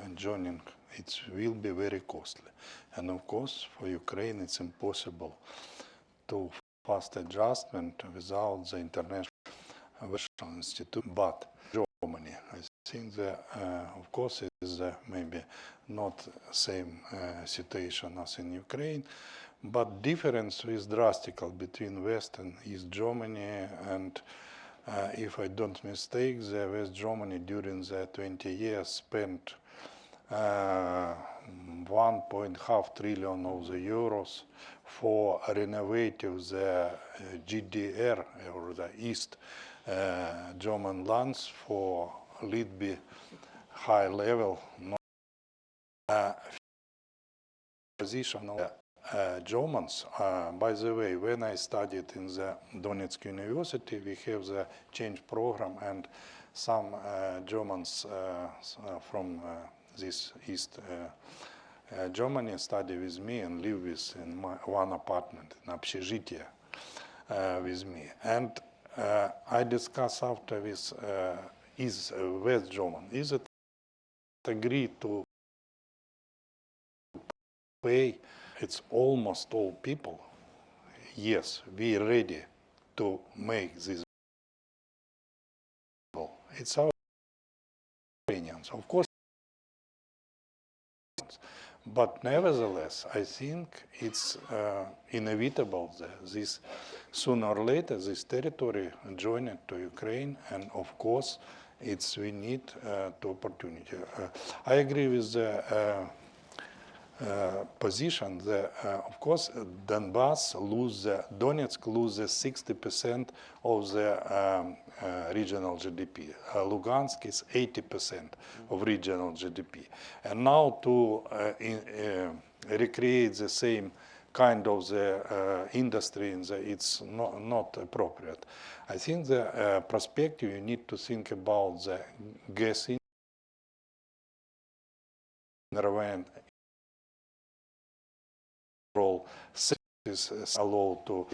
Speaker 7: and joining, it will be very costly, and of course for Ukraine it's impossible to fast adjustment without the international institute. But Germany, I think that of course is maybe not same situation as in Ukraine, but difference is drastic between West and East Germany. And if I don't mistake, the West Germany during the 20 years spent 1.5 trillion of the euros for renovating the GDR or the East German lands for a little bit high level position of Germans. By the way, when I studied in the Donetsk University, we have the change program, and some Germans from this East Germany study with me and live with in my one apartment in общежитие with me. And I discuss after with is West German, is it agreed to pay? It's almost all people. Yes, we are ready to make this. It's our opinions, of course. But nevertheless, I think it's inevitable that this sooner or later this territory joined to Ukraine, and of course, we need to opportunity. I agree with the position that of course Donbas Donetsk loses 60% of the regional GDP. Lugansk is 80% of regional GDP. And now to recreate the same kind of the industry, it's not appropriate. I think the perspective, you need to think about the gas environment, role is allowed to,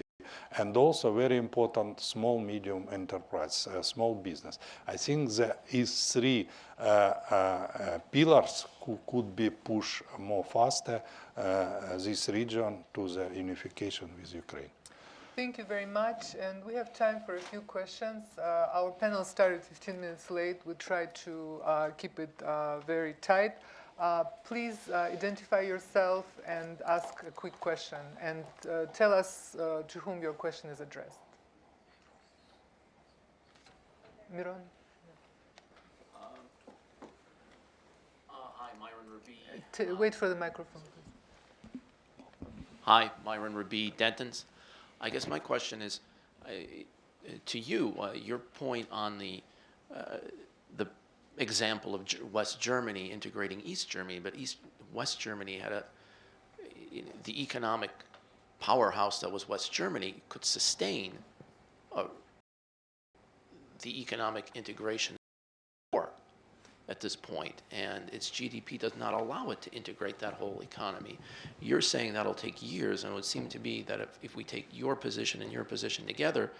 Speaker 7: and also very important small medium enterprise, small business. I think there is three pillars who could be pushed more faster this region to the unification with Ukraine.
Speaker 4: Thank you very much, and we have time for a few questions. Our panel started 15 minutes late. We tried to keep it very tight. Please identify yourself and ask a quick question, and tell us to whom your question is addressed. Miron?
Speaker 9: Hi, Myron Rabi.
Speaker 4: Wait for the microphone, please.
Speaker 9: Hi, Myron Rabi, Dentons. I guess my question is to you. Your point on the example of West Germany integrating East Germany, but West Germany had the economic powerhouse that was West Germany could sustain the economic integration at this point, and its GDP does not allow it to integrate that whole economy. You're saying that'll take years, and it would seem to be that if we take your position and your position together,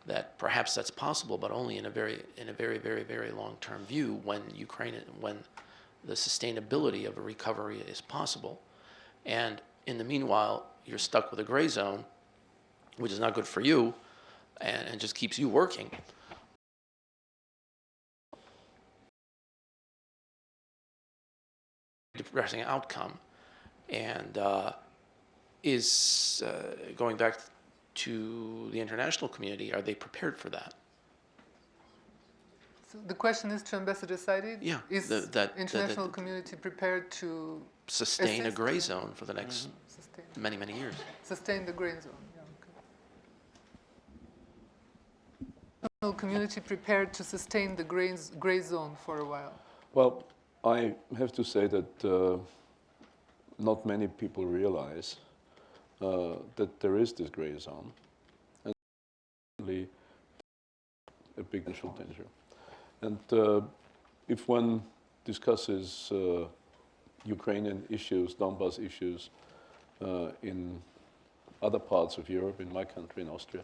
Speaker 9: that perhaps that's possible, but only in a very, very long-term view when the sustainability of a recovery is possible. And in the meanwhile, you're stuck with a gray zone, which is not good for you, and just keeps you working. Depressing outcome, and is going back to the international community, are they prepared for that?
Speaker 4: So the question is to Ambassador Saidi?
Speaker 9: Yeah.
Speaker 4: Is international community prepared to
Speaker 9: sustain a gray zone for the next many years?
Speaker 4: Sustain the gray zone, yeah, okay. International community prepared to sustain the gray zone for a while?
Speaker 5: Well, I have to say that not many people realize that there is this gray zone, and really a big potential danger. And if one discusses Ukrainian issues, Donbas issues in other parts of Europe, in my country, in Austria,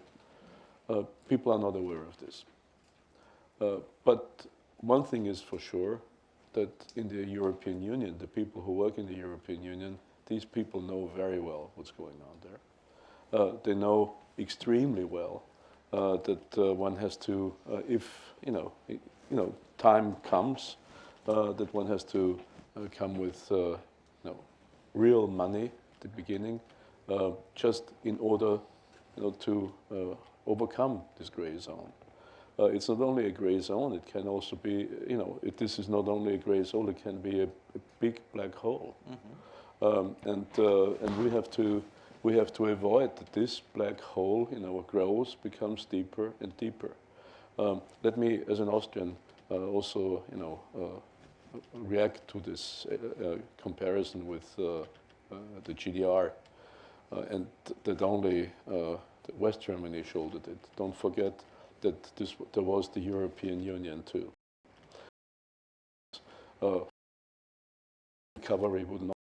Speaker 5: People are not aware of this. But one thing is for sure, that in the European Union, the people who work in the European Union, these people know very well what's going on there. They know extremely well that one has to, if time comes, that one has to come with real money at the beginning, just in order to overcome this gray zone. It's not only a gray zone, it can also be, this is not only a gray zone, it can be a big black hole. And we have to avoid that this black hole, grows, becomes deeper and deeper. Let me, as an Austrian, also, react to this comparison with the GDR, and that only West Germany shouldered it. Don't forget that there was the European Union too. Recovery would not.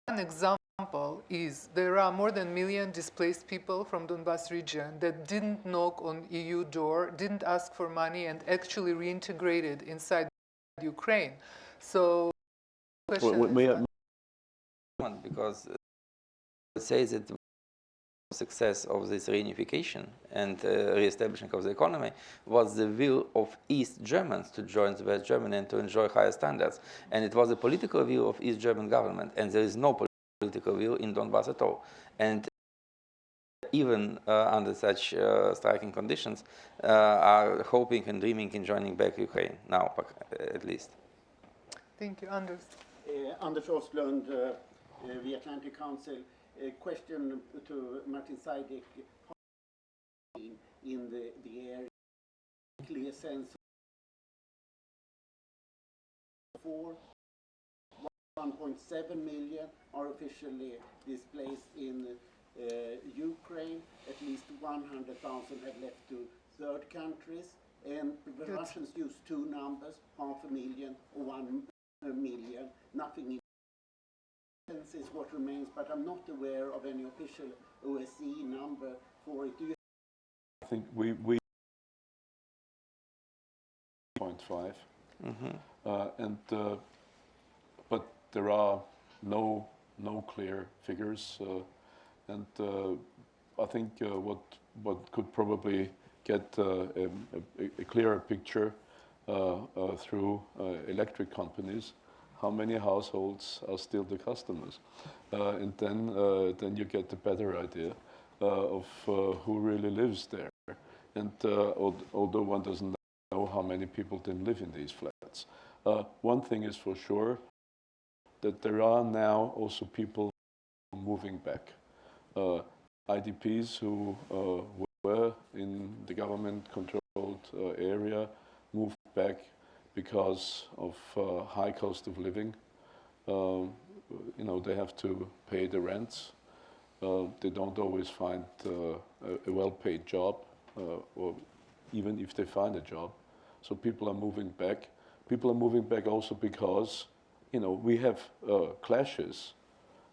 Speaker 4: One example is there are more than 1 million displaced people from Donbas region that didn't knock on EU door, didn't ask for money, and actually reintegrated inside Ukraine. So,
Speaker 8: because it says that the success of this reunification and re-establishing of the economy was the will of East Germans to join the West Germany and to enjoy higher standards. And it was the political will of East German government, and there is no political will in Donbas at all. And even under such striking conditions, are hoping and dreaming in joining back Ukraine, now at least.
Speaker 4: Thank you, Anders.
Speaker 3: Anders Åslund, the Atlantic Council. A question to Martin Sajdik. In the area, clear sense of 1.7 million are officially displaced in Ukraine. At least 100,000 have left to third countries. And the Russians use two numbers, 500,000 or 1 million. Nothing is what remains, but I'm not aware of any official OSCE number for it. Do you
Speaker 5: I think we 0.5, but there are no clear figures, and I think what could probably get a clearer picture through electric companies, how many households are still the customers, and then you get a better idea of who really lives there. And although one doesn't know how many people then live in these flats, one thing is for sure, that there are now also people moving back. IDPs who were in the government-controlled area moved back because of high cost of living. They have to pay the rents. They don't always find a well-paid job, or even if they find a job. So people are moving back. People are moving back also because, we have clashes,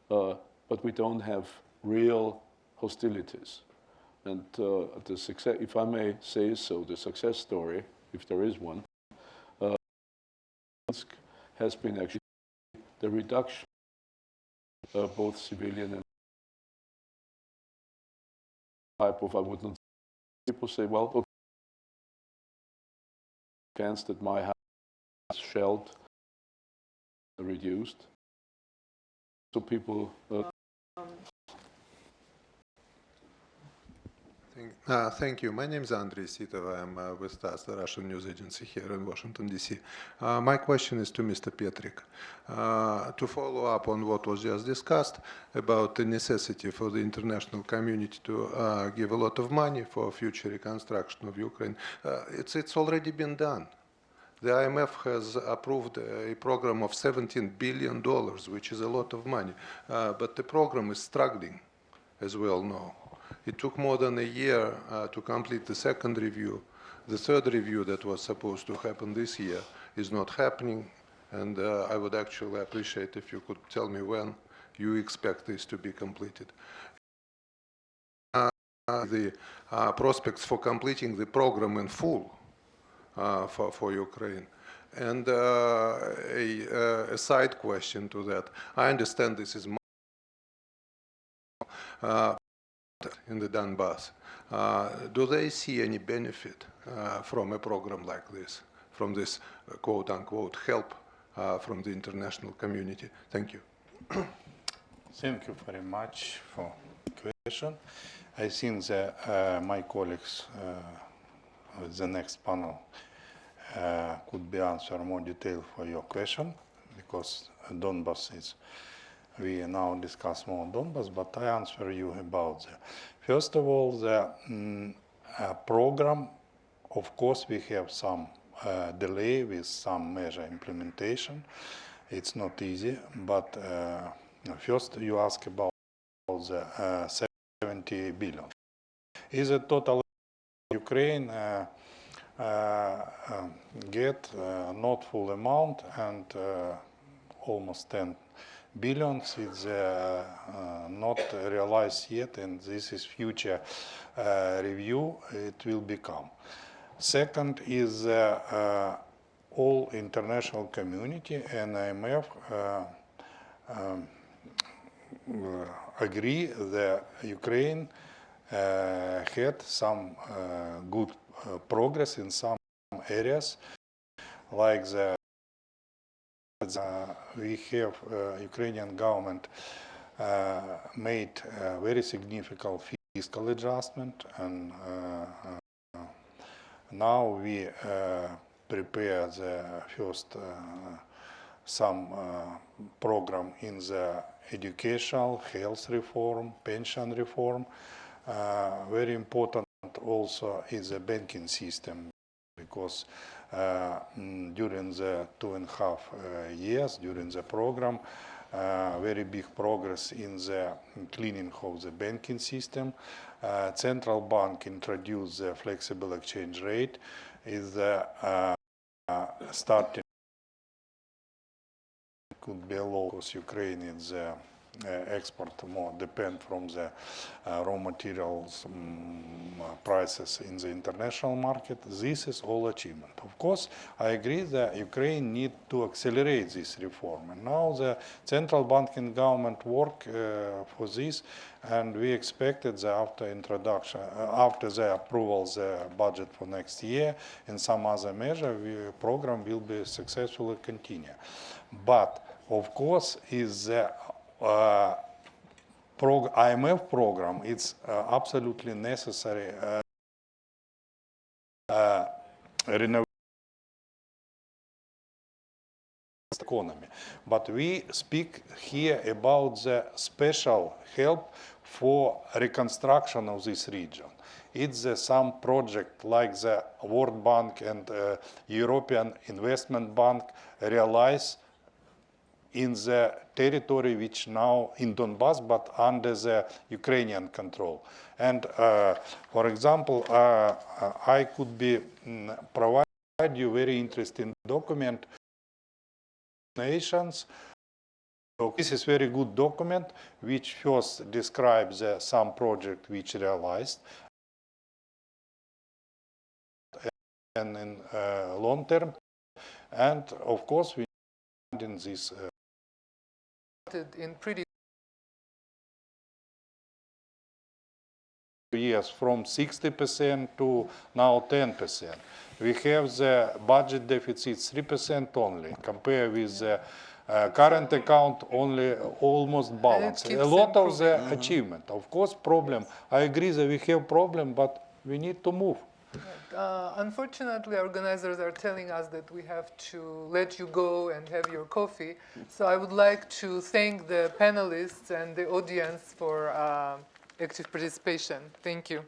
Speaker 5: but we don't have real hostilities. And the success, if I may say so, the success story, if there is one, has been actually the reduction of both civilian and type of, I would not say, people say, well, okay, chance that my house is shelled, reduced. So people...
Speaker 10: Thank you. My name is Andrei Sitov. I'm with TASS, the Russian news agency here in Washington, D.C. My question is to Mr. Petrik. To follow up on what was just discussed about the necessity for the international community to give a lot of money for future reconstruction of Ukraine, it's already been done. The IMF has approved a program of $17 billion, which is a lot of money. But the program is struggling, as we all know. It took more than a year to complete the second review. The third review that was supposed to happen this year is not happening, and I would actually appreciate if you could tell me when you expect this to be completed. the prospects for completing the program in full for Ukraine. And a side question to that. I understand this is in the Donbas. Do they see any benefit from a program like this, from this quote-unquote help from the international community? Thank you.
Speaker 7: Thank you very much for the question. I think that my colleagues with the next panel could be answer more detail for your question, because Donbas is, we now discuss more Donbas, but I answer you about that. First of all, the program, of course, we have some delay with some measure implementation. It's not easy, but first you ask about the 70 billion. Is a total Ukraine get not full amount, and almost 10 billions is not realized yet, and this is future review, it will become. Second is all international community and IMF agree that Ukraine had some good progress in some areas, like we have Ukrainian government made very significant fiscal adjustment, and now we prepare the first some program in the educational, health reform, pension reform. Very important also is the banking system, because during the 2.5 years during the program, very big progress in the cleaning of the banking system. Central bank introduced the flexible exchange rate, is starting, could be low, because Ukraine is export more depend from the raw materials prices in the international market. This is all achievement. Of course, I agree that Ukraine need to accelerate this reform, and now the central banking government work for this, and we expected that after introduction, after the approval the budget for next year and some other measure, the program will be successfully continue. But of course, is the IMF program, it's absolutely necessary renovation economy. But we speak here about the special help for reconstruction of this region. It's some project like the World Bank and European Investment Bank realize in the territory which now in Donbas, but under the Ukrainian control. And for example, I could be provide you very interesting document, nations. So this is very good document, which first describes some project which realized, and in long term, and of course we in this
Speaker 4: in pretty
Speaker 7: years from 60% to now 10%. We have the budget deficit 3% only, compared with the current account only almost balanced. A lot of the achievement. Of course, problem. I agree that we have problem, but we need to move.
Speaker 4: Unfortunately, organizers are telling us that we have to let you go and have your coffee. So I would like to thank the panelists and the audience for active participation. Thank you.